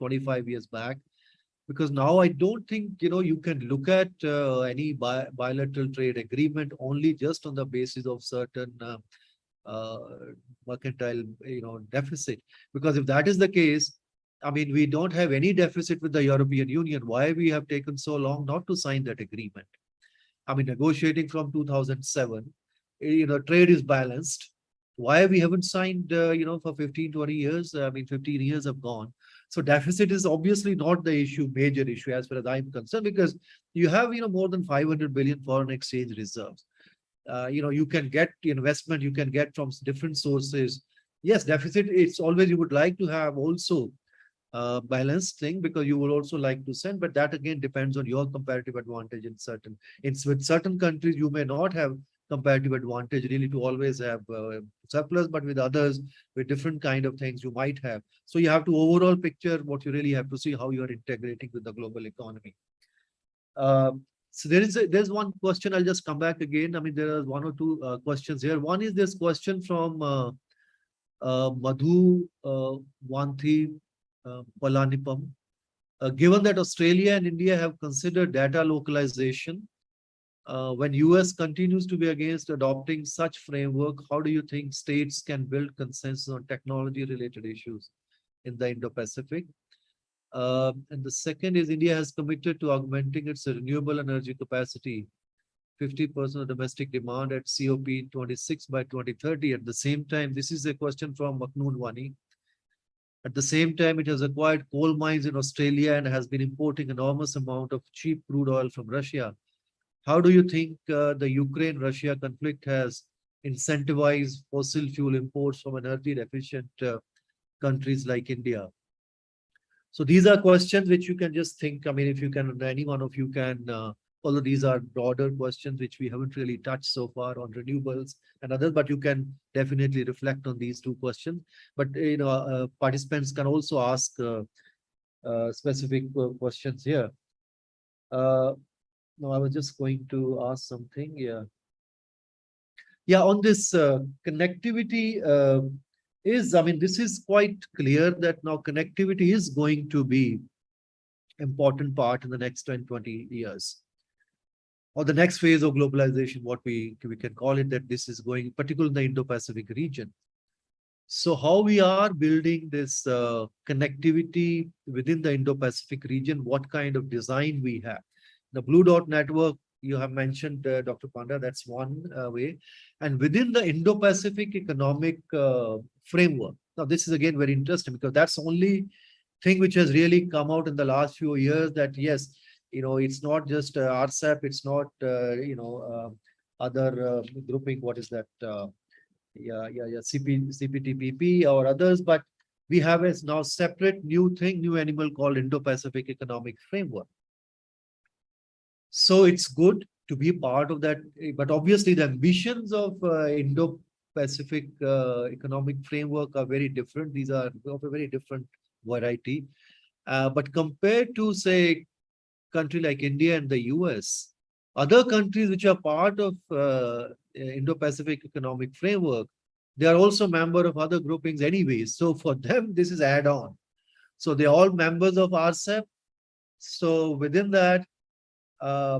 S2: 25 years back, because now I don't think, you can look at any bilateral trade agreement only just on the basis of certain mercantile, deficit. Because if that is the case, we don't have any deficit with the European Union. Why we have taken so long not to sign that agreement? Negotiating from 2007, trade is balanced. Why we haven't signed, for 15, 20 years? 15 years have gone. So deficit is obviously not the major issue as far as I'm concerned, because you have, more than 500 billion foreign exchange reserves. You can get investment, you can get from different sources. Yes, deficit, it's always you would like to have also balanced thing, because you will also like to send, but that again depends on your comparative advantage with certain countries you may not have comparative advantage really to always have surplus, but with others with different kind of things you might have. So you have to overall picture what you really have to see how you are integrating with the global economy. So there's one question. I'll just come back again. I mean, there are one or two questions here. One is this question from Madhu Wanthi Palanipam. Given that Australia and India have considered data localization, when US continues to be against adopting such framework, how do you think states can build consensus on technology-related issues in the Indo-Pacific? And the second is India has committed to augmenting its renewable energy capacity, 50% of domestic demand at COP26 by 2030. At the same time, this is a question from Maknoon Wani. At the same time, it has acquired coal mines in Australia and has been importing enormous amount of cheap crude oil from Russia. How do you think the Ukraine-Russia conflict has incentivized fossil fuel imports from energy-efficient countries like India? So these are questions which you can just think. I mean, if you can, any one of you can, although these are broader questions which we haven't really touched so far on renewables and others, but you can definitely reflect on these two questions. But participants can also ask specific questions here. No, I was just going to ask something. Yeah, on this connectivity I mean, this is quite clear that now connectivity is going to be important part in the next 10, 20 years. Or the next phase of globalization, what we can call it, that this is going, particularly in the Indo-Pacific region. So how we are building this connectivity within the Indo-Pacific region, what kind of design we have. The Blue Dot Network, you have mentioned, Dr. Panda, that's one way. And within the Indo-Pacific economic framework, now this is again very interesting because that's the only thing which has really come out in the last few years that yes, it's not just RCEP, it's not, other grouping, what is that? CPTPP or others, but we have a now separate new thing, new animal called Indo-Pacific Economic Framework. So it's good to be part of that, but obviously the ambitions of Indo-Pacific Economic Framework are very different. These are of a very different variety. But compared to, say, country like India and the US, other countries which are part of Indo-Pacific Economic Framework, they are also member of other groupings anyways. So for them, this is add-on. So they're all members of RCEP. So within that,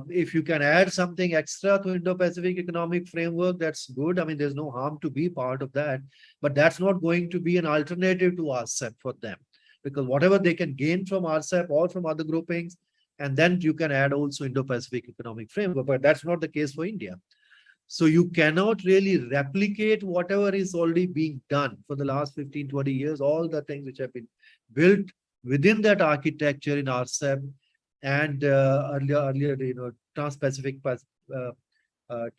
S2: if you can add something extra to Indo-Pacific Economic Framework, that's good. I mean, there's no harm to be part of that, but that's not going to be an alternative to RCEP for them, because whatever they can gain from RCEP or from other groupings, and then you can add also Indo-Pacific Economic Framework, but that's not the case for India. So you cannot really replicate whatever is already being done for the last 15, 20 years, all the things which have been built within that architecture in RCEP and earlier, Trans-Pacific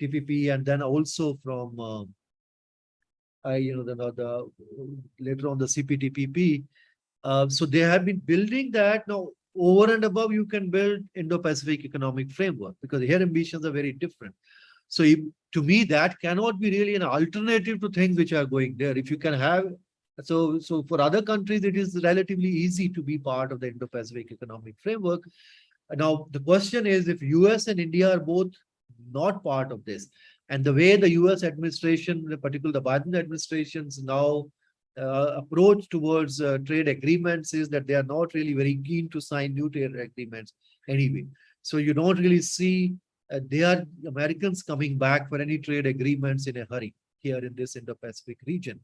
S2: TPP, and then also from, later on the CPTPP. So they have been building that. Now, over and above, you can build Indo-Pacific Economic Framework because here ambitions are very different. So to me, that cannot be really an alternative to things which are going there. If you can have, so for other countries, it is relatively easy to be part of the Indo-Pacific Economic Framework. Now, the question is if US and India are both not part of this, and the way the US administration, particularly the Biden administration's now approach towards trade agreements is that they are not really very keen to sign new trade agreements anyway. So you don't really see they are Americans coming back for any trade agreements in a hurry here in this Indo-Pacific region.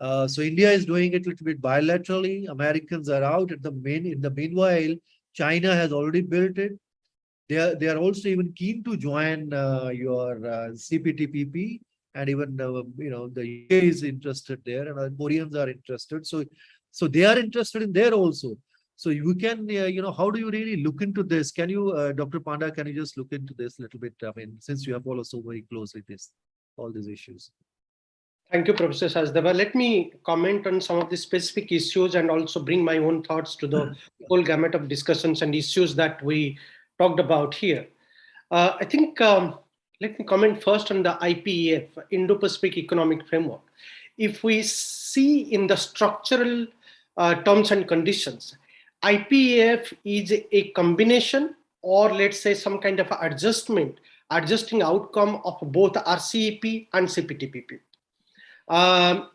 S2: So India is doing it a little bit bilaterally. Americans are out in the meanwhile, China has already built it. They are also even keen to join your CPTPP, and even the UK is interested there, and Koreans are interested. So they are interested in there also. So you can, how do you really look into this? Can you, Dr. Panda, can you just look into this a little bit? I mean, since you have followed so very closely all these issues.
S3: Thank you, Professor Sachdeva. Let me comment on some of the specific issues and also bring my own thoughts to the whole gamut of discussions and issues that we talked about here. I think, let me comment first on the IPEF, Indo-Pacific Economic Framework. If we see in the structural terms and conditions, IPEF is a combination, or let's say some kind of adjusting outcome of both RCEP and CPTPP.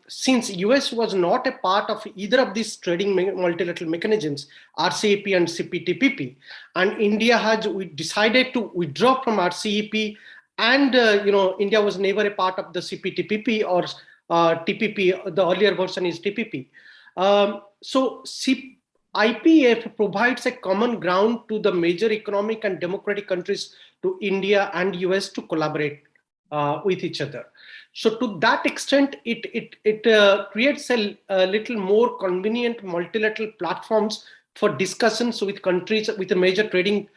S3: Since US was not a part of either of these trading multilateral mechanisms, RCEP and CPTPP, and India has decided to withdraw from RCEP, and India was never a part of the CPTPP or TPP. The earlier version is TPP. So IPF provides a common ground to the major economic and democratic countries, to India and US, to collaborate with each other. So to that extent, it creates a little more convenient multilateral platforms for discussions with countries with the major trading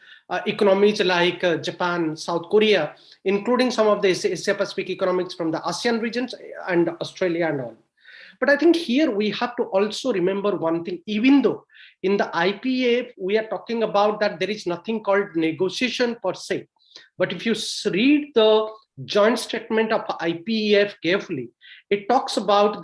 S3: economies like Japan, South Korea, including some of the Asia-Pacific economics from the ASEAN regions and Australia and all. But I think here we have to also remember one thing, even though in the IPA, we are talking about that there is nothing called negotiation per se. But if you read the joint statement of IPEF carefully, it talks about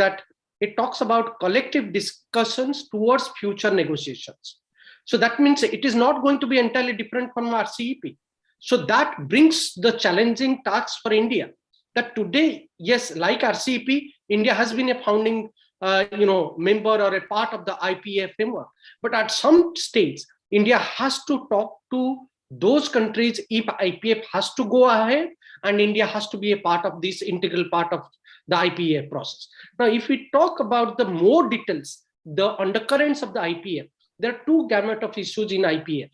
S3: collective discussions towards future negotiations. So that means it is not going to be entirely different from RCEP. So that brings the challenging task for India, that today, yes, like RCEP, India has been a founding member or a part of the IPEF framework. But at some stage, India has to talk to those countries if IPF has to go ahead, and India has to be a part of this integral part of the IPF process. Now, if we talk about the more details, the undercurrents of the IPF, there are two gamut of issues in IPF.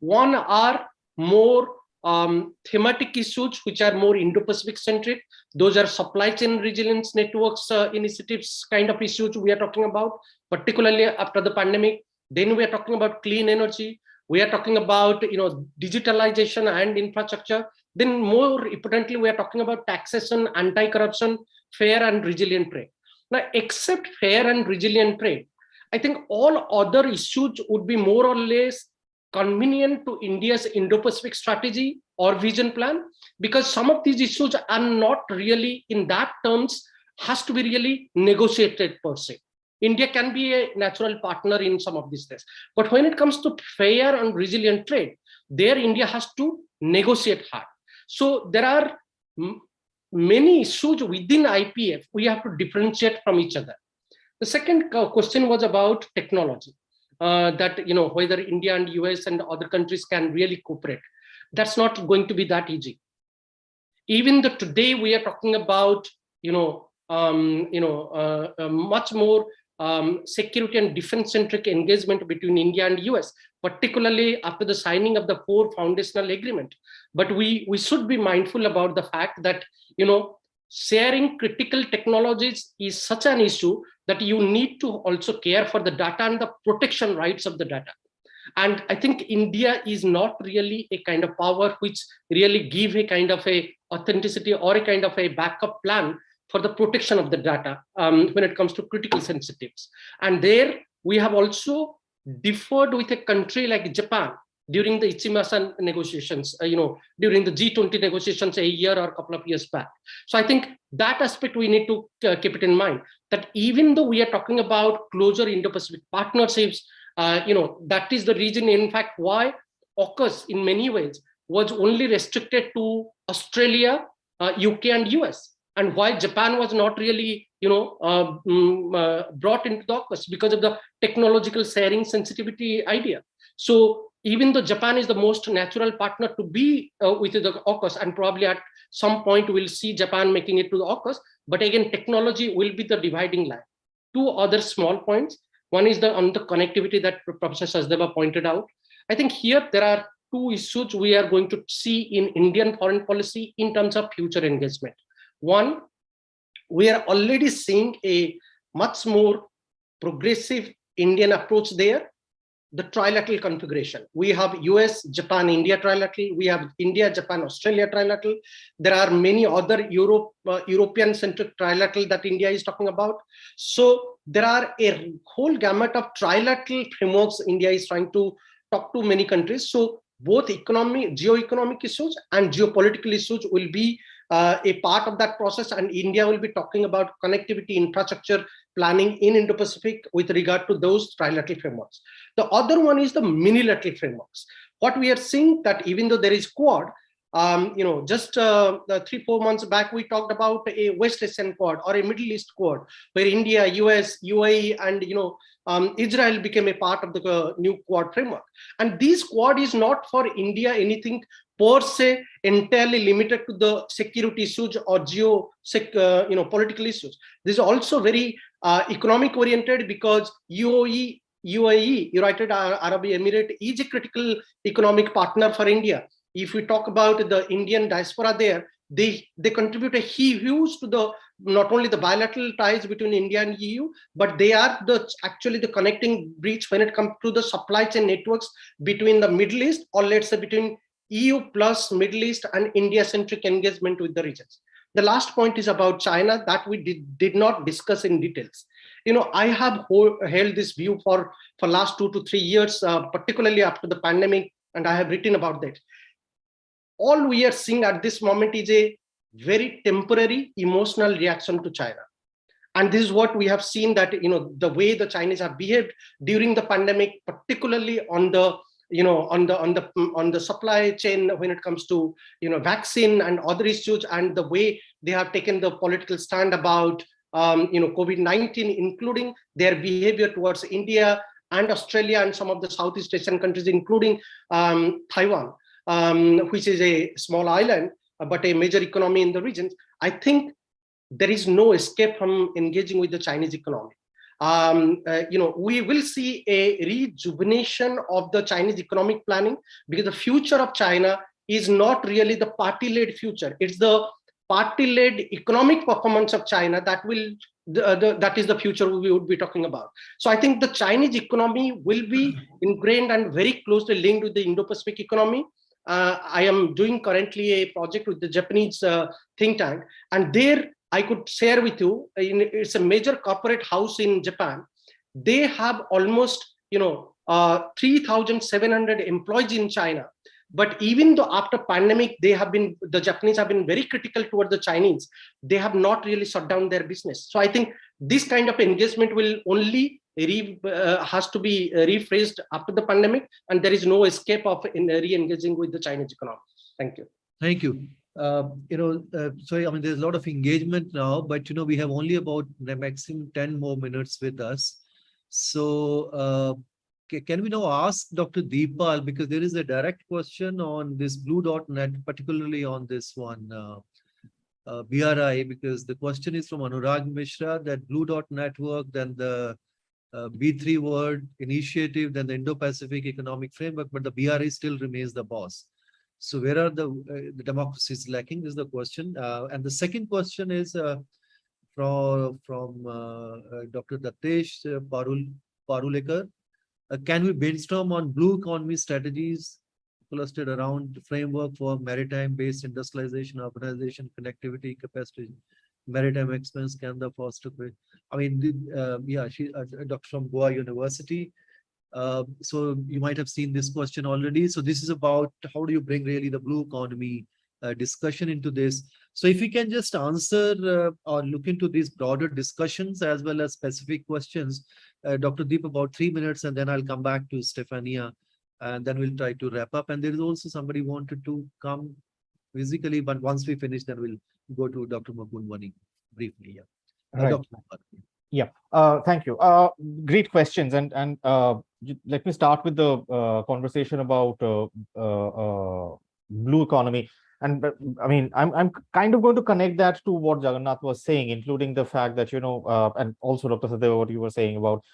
S3: One are more thematic issues, which are more Indo-Pacific centric. Those are supply chain resilience networks initiatives kind of issues we are talking about, particularly after the pandemic. Then we are talking about clean energy. We are talking about digitalization and infrastructure. Then more importantly, we are talking about taxation, anti-corruption, fair and resilient trade. Now, except fair and resilient trade, I think all other issues would be more or less convenient to India's Indo-Pacific strategy or vision plan, because some of these issues are not really in that terms has to be really negotiated per se. India can be a natural partner in some of these things. But when it comes to fair and resilient trade, there India has to negotiate hard. So there are many issues within IPF we have to differentiate from each other. The second question was about technology, that whether India and US and other countries can really cooperate. That's not going to be that easy. Even though today we are talking about much more security and defense-centric engagement between India and US, particularly after the signing of the 4 foundational agreement. But we should be mindful about the fact that sharing critical technologies is such an issue that you need to also care for the data and the protection rights of the data. And I think India is not really a kind of power which really give a kind of a authenticity or a kind of a backup plan for the protection of the data when it comes to critical sensitives. And there we have also differed with a country like Japan during the Ichimasan negotiations, during the G20 negotiations a year or a couple of years back. So I think that aspect we need to keep it in mind, that even though we are talking about closer Indo-Pacific partnerships, that is the reason, in fact, why AUKUS in many ways was only restricted to Australia, UK and US. And why Japan was not really, brought into the AUKUS, because of the technological sharing sensitivity idea. So even though Japan is the most natural partner to be with the AUKUS, and probably at some point we'll see Japan making it to the AUKUS, but again, technology will be the dividing line. 2 other small points. One is on the connectivity that Professor Sachdeva pointed out. I think here there are 2 issues we are going to see in Indian foreign policy in terms of future engagement. One, we are already seeing a much more progressive Indian approach there. the trilateral configuration. We have US, Japan, India trilateral. We have India, Japan, Australia trilateral. There are many other European-centric trilateral that India is talking about. So there are a whole gamut of trilateral frameworks India is trying to talk to many countries. So both geo-economic issues and geopolitical issues will be a part of that process, and India will be talking about connectivity infrastructure planning in Indo-Pacific with regard to those trilateral frameworks. The other one is the minilateral frameworks. What we are seeing that even though there is Quad, just 3-4 months back, we talked about a West Asian Quad or a Middle East Quad, where India, US, UAE, and Israel became a part of the new Quad framework. And this Quad is not for India anything per se entirely limited to the security issues or political issues. This is also very economic oriented, because UAE, United Arab Emirates, is a critical economic partner for India. If we talk about the Indian diaspora there, they contribute a huge to the not only the bilateral ties between India and EU, but they are actually the connecting bridge when it comes to the supply chain networks between the Middle East, or let's say between EU plus Middle East and India-centric engagement with the regions. The last point is about China that we did not discuss in details. I have held this view for last 2 to 3 years, particularly after the pandemic, and I have written about that. All we are seeing at this moment is a very temporary emotional reaction to China. And this is what we have seen, that the way the Chinese have behaved during the pandemic, particularly on the on the supply chain when it comes to vaccine and other issues, and the way they have taken the political stand about COVID-19, including their behavior towards India and Australia and some of the Southeast Asian countries, including Taiwan, which is a small island but a major economy in the region. I think there is no escape from engaging with the Chinese economy. We will see a rejuvenation of the Chinese economic planning, because the future of China is not really the party-led future. It's the party-led economic performance of China that is the future we would be talking about. So I think the Chinese economy will be ingrained and very closely linked with the Indo-Pacific economy. I am doing currently a project with the Japanese think tank, and there I could share with you, it's a major corporate house in Japan. They have almost 3,700 employees in China. But even though after pandemic, the Japanese have been very critical toward the Chinese, they have not really shut down their business. So I think this kind of engagement will only has to be rephrased after the pandemic, and there is no escape of re-engaging with the Chinese economy. Thank you.
S2: Thank you. Sorry, there's a lot of engagement now, but we have only about the maximum 10 more minutes with us. So can we now ask Dr. Deepal, because there is a direct question on this blue.net, particularly on this one, BRI, because the question is from Anurag Mishra, that blue.network, then the B3 World Initiative, then the Indo-Pacific Economic Framework, but the BRI still remains the boss. So where are the democracies lacking is the question. And the second question is from Dr. Datesh Parulekar. Can we brainstorm on blue economy strategies clustered around the framework for maritime-based industrialization, urbanization, connectivity, capacity, maritime expense, can the foster? She Dr. from Goa University. So you might have seen this question already. So this is about how do you bring really the blue economy discussion into this. So if you can just answer or look into these broader discussions as well as specific questions, Dr. Deep, about 3 minutes, and then I'll come back to Stefania, and then we'll try to wrap up. And there is also somebody wanted to come physically, but once we finish, then we'll go to Dr. Magunwani briefly.
S5: Right. Thank you. Great questions, and let me start with the conversation about blue economy. And I'm kind of going to connect that to what Jagannath was saying, including the fact that and also Dr. Sadeva, what you were saying about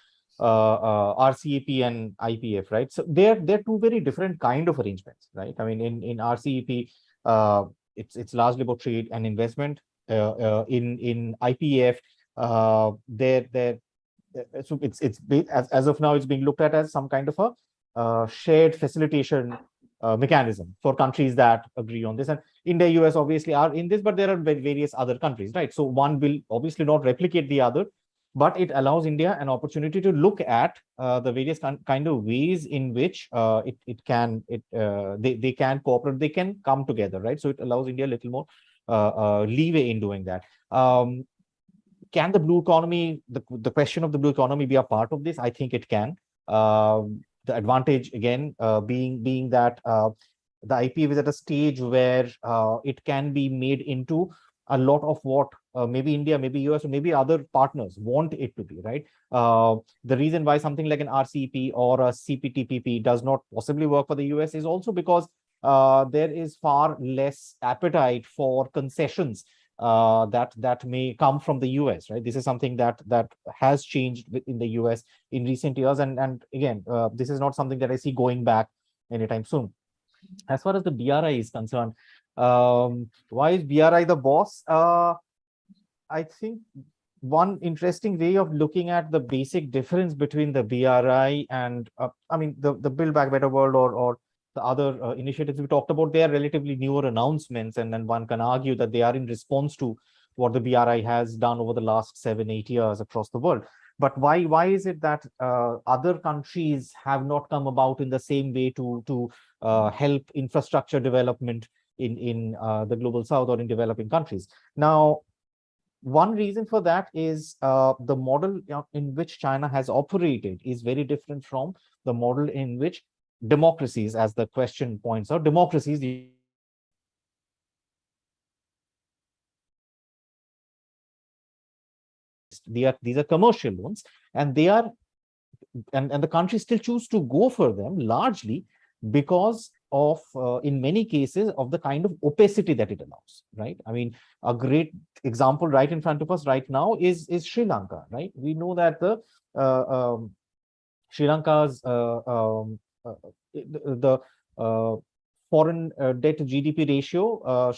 S5: RCEP and IPF, right? So they're two very different kind of arrangements, right? In RCEP, it's largely about trade and investment. In IPF, so it's as of now, it's being looked at as some kind of a shared facilitation mechanism for countries that agree on this. And India, US obviously are in this, but there are various other countries, right? So one will obviously not replicate the other, but it allows India an opportunity to look at the various kind of ways in which they can cooperate, they can come together, right? So it allows India a little more leeway in doing that. Can the blue economy, the question of the blue economy be a part of this? I think it can. The advantage again being that the IPA is at a stage where it can be made into a lot of what maybe India, maybe US, or maybe other partners want it to be, right? The reason why something like an RCEP or a CPTPP does not possibly work for the US is also because there is far less appetite for concessions that may come from the US, right? This is something that has changed in the US in recent years, and again, this is not something that I see going back anytime soon. As far as the BRI is concerned, why is BRI the boss? I think one interesting way of looking at the basic difference between the BRI and, I mean, the Build Back Better World or the other initiatives we talked about, they are relatively newer announcements, and then one can argue that they are in response to what the BRI has done over the last 7-8 years across the world. But why is it that other countries have not come about in the same way to help infrastructure development in the global south or in developing countries? Now, one reason for that is the model in which China has operated is very different from the model in which democracies, as the question points out, democracies, these are commercial loans, and they are, and the countries still choose to go for them largely because of, in many cases, of the kind of opacity that it allows, right? I mean, a great example right in front of us right now is Sri Lanka, right? We know that the Sri Lanka's foreign debt to GDP ratio,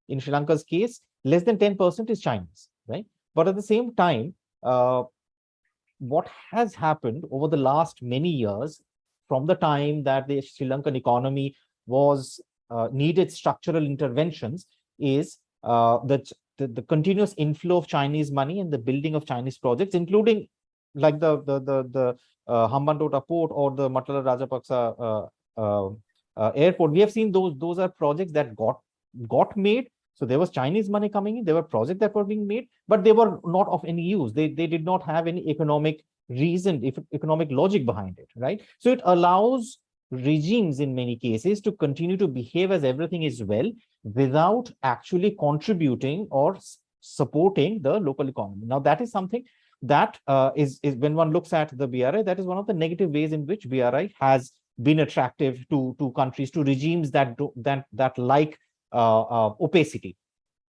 S5: in Sri Lanka's case, less than 10% is Chinese, right? But at the same time, what has happened over the last many years, from the time that the Sri Lankan economy was needed structural interventions, is that the continuous inflow of Chinese money and the building of Chinese projects, including like the Hambantota port or the Matala Rajapaksa airport. We have seen those are projects that got made. So there was Chinese money coming in, there were projects that were being made, but they were not of any use. They did not have any economic reason, economic logic behind it, right? So it allows regimes in many cases to continue to behave as everything is well without actually contributing or supporting the local economy. Now, that is something that is when one looks at the BRI, that is one of the negative ways in which BRI has been attractive to countries, to regimes that like opacity.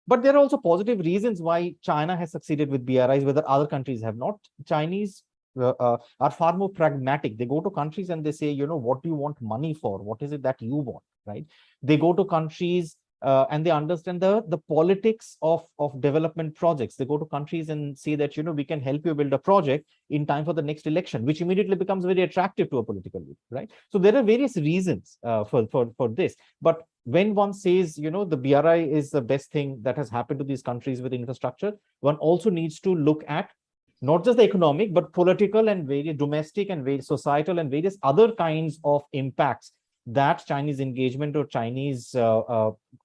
S5: But there are also positive reasons why China has succeeded with BRIs, whether other countries have not. Chinese are far more pragmatic. They go to countries and they say, you know, what do you want money for? What is it that you want, right? They go to countries and they understand the politics of development projects. They go to countries and say that, you know, we can help you build a project in time for the next election, which immediately becomes very attractive to a political leader, right? So there are various reasons for this. But when one says, you know, the BRI is the best thing that has happened to these countries with infrastructure, one also needs to look at not just the economic, but political and various domestic and various societal and various other kinds of impacts that Chinese engagement or Chinese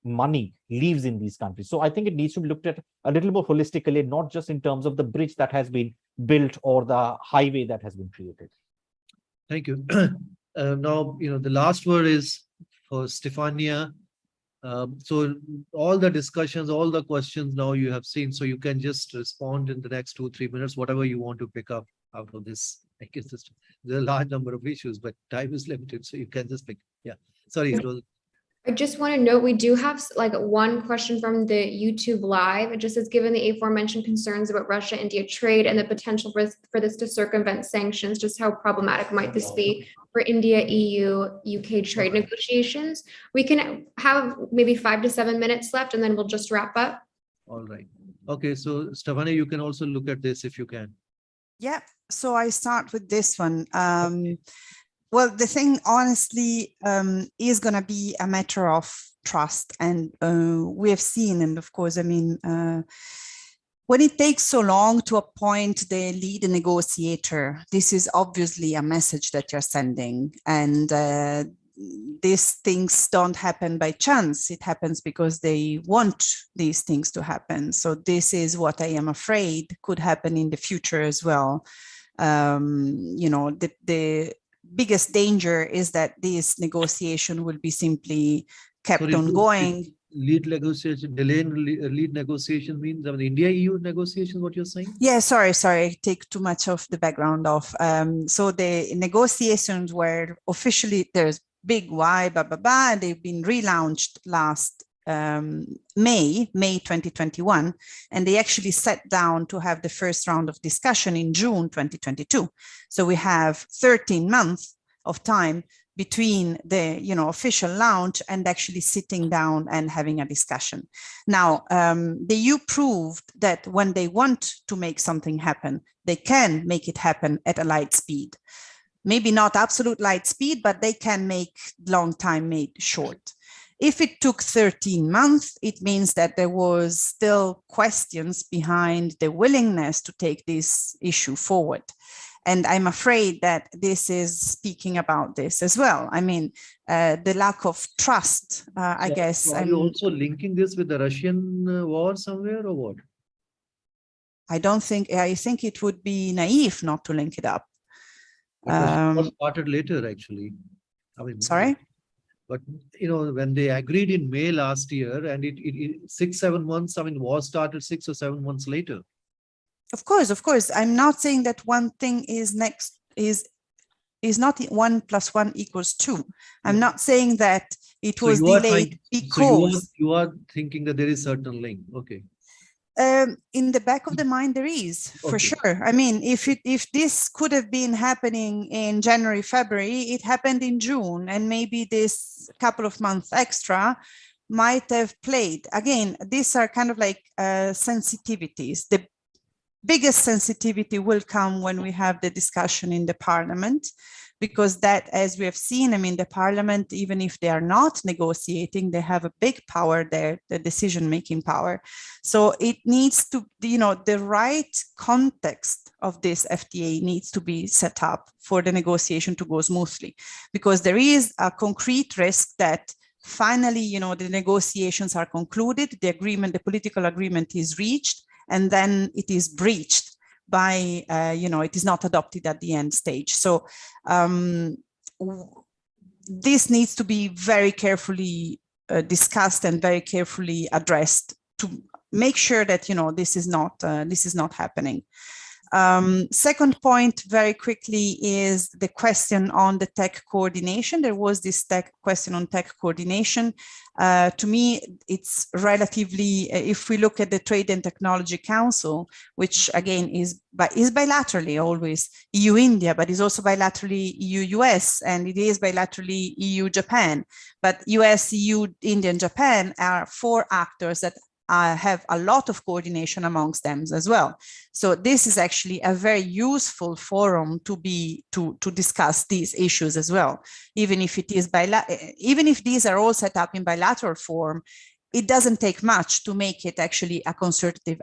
S5: money leaves in these countries. So I think it needs to be looked at a little more holistically, not just in terms of the bridge that has been built or the highway that has been created.
S2: Thank you. Now, you know, the last word is for Stefania. So all the discussions, all the questions now you have seen, so you can just respond in the next 2-3 minutes, whatever you want to pick up out of this. I guess there's a large number of issues, but time is limited, so you can just pick. Yeah, sorry, it was.
S1: I just want to note, we do have like one question from the YouTube live. It just says, given the aforementioned concerns about Russia-India trade and the potential for this to circumvent sanctions, just how problematic might this be for India, EU, UK trade negotiations? We can have maybe 5 to 7 minutes left, and then we'll just wrap up.
S2: All right. Okay, so Stefania, you can also look at this if you can.
S4: Yeah, so I start with this one. Well, the thing, honestly, is going to be a matter of trust. And we have seen, and of course, I mean, when it takes so long to appoint the lead negotiator, this is obviously a message that you're sending. And these things don't happen by chance. It happens because they want these things to happen. So this is what I am afraid could happen in the future as well. You know, the biggest danger is that this negotiation will be simply kept on going.
S2: Lead negotiation, delaying lead negotiation means, I mean, India-EU negotiation, what you're saying?
S4: Yeah, sorry, I take too much of the background off. So the negotiations were officially, there's big why, and they've been relaunched last May 2021, and they actually sat down to have the first round of discussion in June 2022. So we have 13 months of time between the official launch and actually sitting down and having a discussion. Now, the EU proved that when they want to make something happen, they can make it happen at a light speed. Maybe not absolute light speed, but they can make long time made short. If it took 13 months, it means that there was still questions behind the willingness to take this issue forward. And I'm afraid that this is speaking about this as well. I mean, the lack of trust, I guess.
S2: Are you also linking this with the Russian war somewhere or what?
S4: I think it would be naive not to link it up.
S2: It was started later, actually. I mean,
S4: sorry?
S2: But, when they agreed in May last year and it 6-7 months, I mean, war started 6 or 7 months later.
S4: Of course. I'm not saying that one thing is not 1 + 1 = 2. I'm not saying that it was delayed because.
S2: So you are thinking that there is certain link. Okay.
S4: In the back of the mind, there is, for sure. I mean, if this could have been happening in January, February, it happened in June, and maybe this couple of months extra might have played. Again, these are kind of like sensitivities. The biggest sensitivity will come when we have the discussion in the parliament, because that, as we have seen, I mean, the parliament, even if they are not negotiating, they have a big power there, the decision-making power. So it needs to, the right context of this FTA needs to be set up for the negotiation to go smoothly, because there is a concrete risk that finally, the negotiations are concluded, the political agreement is reached, and then it is breached by, it is not adopted at the end stage. So this needs to be very carefully discussed and very carefully addressed to make sure that, this is not happening. Second point, very quickly, is the question on the tech coordination. There was this question on tech coordination. To me, it's relatively, if we look at the Trade and Technology Council, which again is bilaterally always EU-India, but is also bilaterally EU-US, and it is bilaterally EU-Japan. But US, EU, India, and Japan are 4 actors that have a lot of coordination amongst them as well. So this is actually a very useful forum to discuss these issues as well. Even if these are all set up in bilateral form, it doesn't take much to make it actually a consultative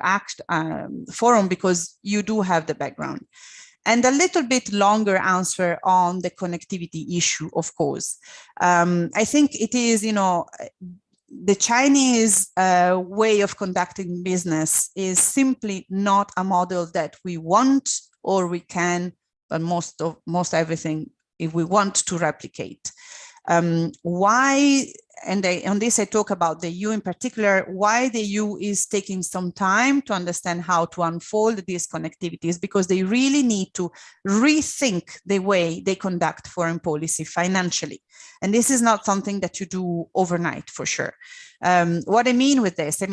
S4: forum, because you do have the background. And a little bit longer answer on the connectivity issue, of course. I think it is, the Chinese way of conducting business is simply not a model that we want or we can, but most everything, if we want to replicate. Why, and on this I talk about the EU in particular, why the EU is taking some time to understand how to unfold these connectivities, because they really need to rethink the way they conduct foreign policy financially. And this is not something that you do overnight, for sure. What I mean with this,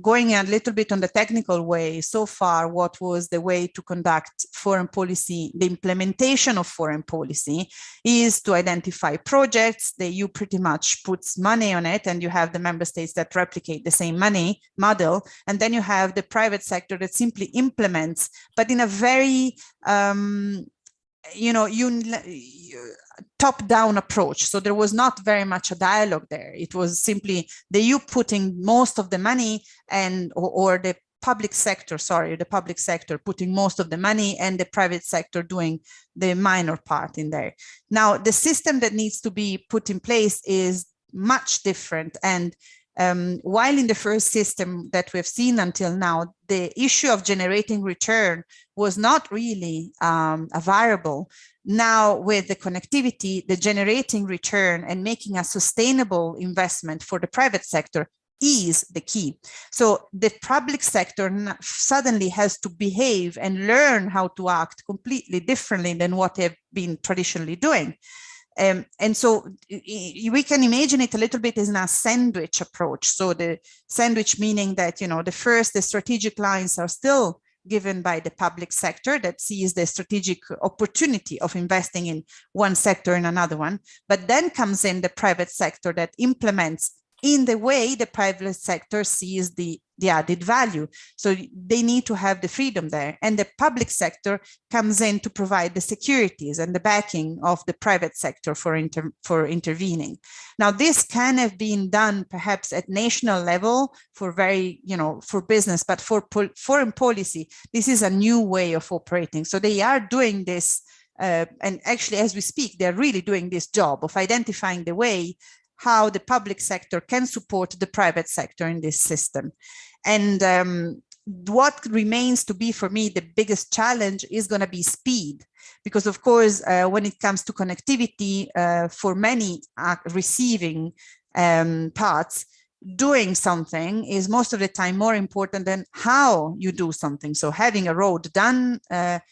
S4: going a little bit on the technical way, so far, what was the way to conduct foreign policy, the implementation of foreign policy, is to identify projects. The EU pretty much puts money on it, and you have the member states that replicate the same money model. And then you have the private sector that simply implements, but in a very, top-down approach. So there was not very much a dialogue there. It was simply the EU putting most of the money or the public sector putting most of the money and the private sector doing the minor part in there. Now, the system that needs to be put in place is much different. And while in the first system that we've seen until now, the issue of generating return was not really a variable. Now, with the connectivity, the generating return and making a sustainable investment for the private sector is the key. So the public sector suddenly has to behave and learn how to act completely differently than what they've been traditionally doing. And so we can imagine it a little bit as a sandwich approach. So the sandwich meaning that, the strategic lines are still given by the public sector that sees the strategic opportunity of investing in one sector and another one, but then comes in the private sector that implements in the way the private sector sees the added value. So they need to have the freedom there. And the public sector comes in to provide the securities and the backing of the private sector for intervening. Now, this can have been done perhaps at national level for for business, but for foreign policy, this is a new way of operating. So they are doing this, and actually, as we speak, they're really doing this job of identifying the way how the public sector can support the private sector in this system. And what remains to be, for me, the biggest challenge is going to be speed. Because, of course, when it comes to connectivity, for many receiving parts, doing something is most of the time more important than how you do something. So having a road done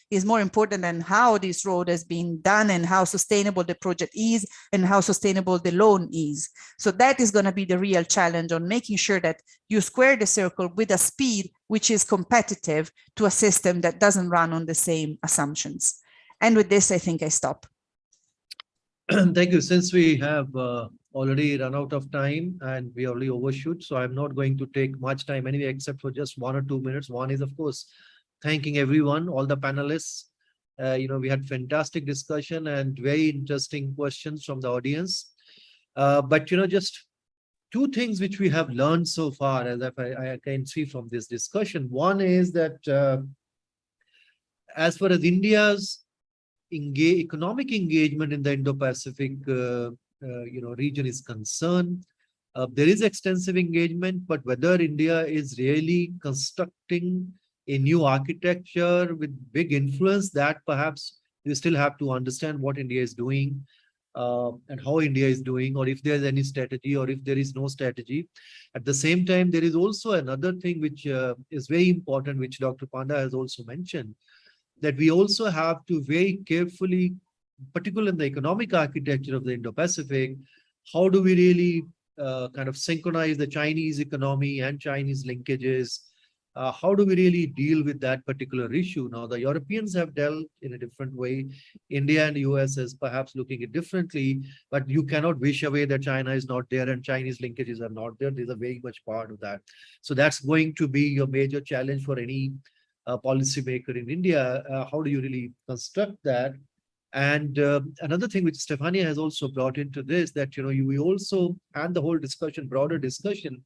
S4: is more important than how this road has been done and how sustainable the project is and how sustainable the loan is. So that is going to be the real challenge on making sure that you square the circle with a speed which is competitive to a system that doesn't run on the same assumptions. And with this, I think I stop.
S2: Thank you. Since we have already run out of time and we already overshoot, so I'm not going to take much time anyway, except for just 1 or 2 minutes. One is, of course, thanking everyone, all the panelists. We had fantastic discussion and very interesting questions from the audience. But, just 2 things which we have learned so far, as I can see from this discussion. One is that as far as India's economic engagement in the Indo-Pacific region is concerned, there is extensive engagement, but whether India is really constructing a new architecture with big influence, that perhaps you still have to understand what India is doing and how India is doing, or if there's any strategy or if there is no strategy. At the same time, there is also another thing which is very important, which Dr. Panda has also mentioned, that we also have to very carefully, particularly in the economic architecture of the Indo-Pacific, how do we really kind of synchronize the Chinese economy and Chinese linkages? How do we really deal with that particular issue? Now, the Europeans have dealt in a different way. India and the US is perhaps looking at it differently, but you cannot wish away that China is not there and Chinese linkages are not there. These are very much part of that. So that's going to be your major challenge for any policymaker in India. How do you really construct that? And another thing which Stefania has also brought into this, that we also had the whole discussion, broader discussion.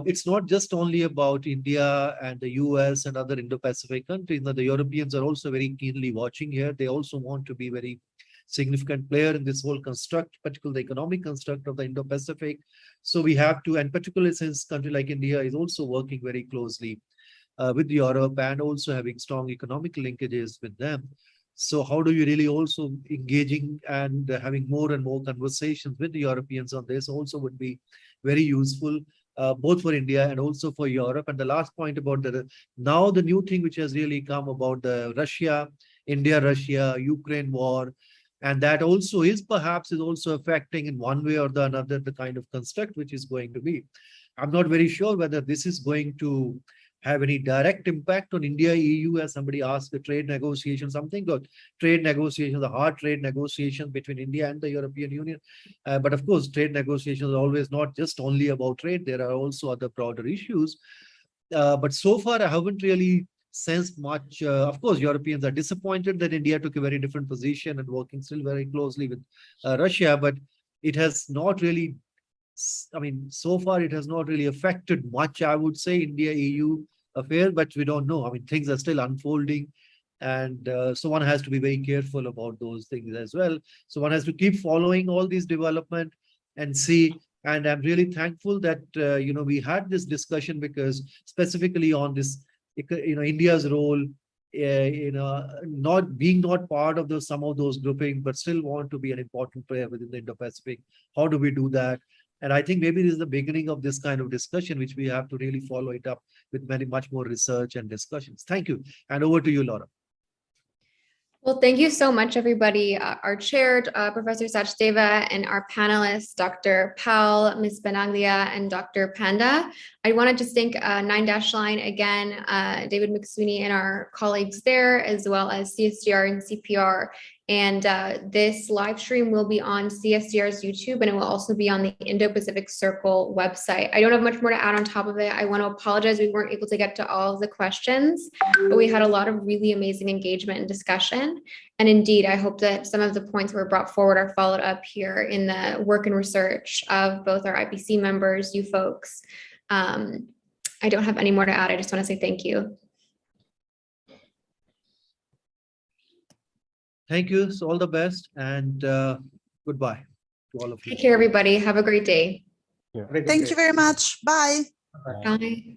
S2: It's not just only about India and the US and other Indo-Pacific countries. Now, the Europeans are also very keenly watching here. They also want to be very significant player in this whole construct, particularly the economic construct of the Indo-Pacific. So we have to, and particularly since a country like India is also working very closely with Europe and also having strong economic linkages with them. So how do you really also engaging and having more and more conversations with the Europeans on this also would be very useful, both for India and also for Europe. And the last point about now the new thing which has really come about the India-Russia, Ukraine war, and that also is perhaps also affecting in one way or the another the kind of construct which is going to be. I'm not very sure whether this is going to have any direct impact on India, EU, as somebody asked, the trade negotiations, something about trade negotiations, the hard trade negotiations between India and the European Union. But of course, trade negotiations are always not just only about trade. There are also other broader issues. But so far, I haven't really sensed much. Of course, Europeans are disappointed that India took a very different position and working still very closely with Russia, but it has not really, I mean, so far it has not really affected much, I would say, India-EU affair, but we don't know. I mean, things are still unfolding. And so one has to be very careful about those things as well. So one has to keep following all these development and see. And I'm really thankful that, we had this discussion because specifically on this, India's role, not part of some of those grouping, but still want to be an important player within the Indo-Pacific. How do we do that? And I think maybe this is the beginning of this kind of discussion, which we have to really follow it up with much more research and discussions. Thank you. And over to you, Laura.
S1: Well, thank you so much, everybody. Our chair, Professor Sachdeva, and our panelists, Dr. Powell, Ms. Benaglia, and Dr. Panda. I want to just thank 9-Line again, David McSweeney and our colleagues there, as well as CSDR and CPR. And this live stream will be on CSDR's YouTube, and it will also be on the Indo-Pacific Circle website. I don't have much more to add on top of it. I want to apologize we weren't able to get to all of the questions, but we had a lot of really amazing engagement and discussion. And indeed, I hope that some of the points were brought forward are followed up here in the work and research of both our IPC members, you folks. I don't have any more to add. I just want to say thank you.
S2: Thank you. So all the best and goodbye to all of you.
S1: Take care, everybody. Have a great day.
S5: Yeah.
S4: Thank you very much. Bye.
S1: Bye.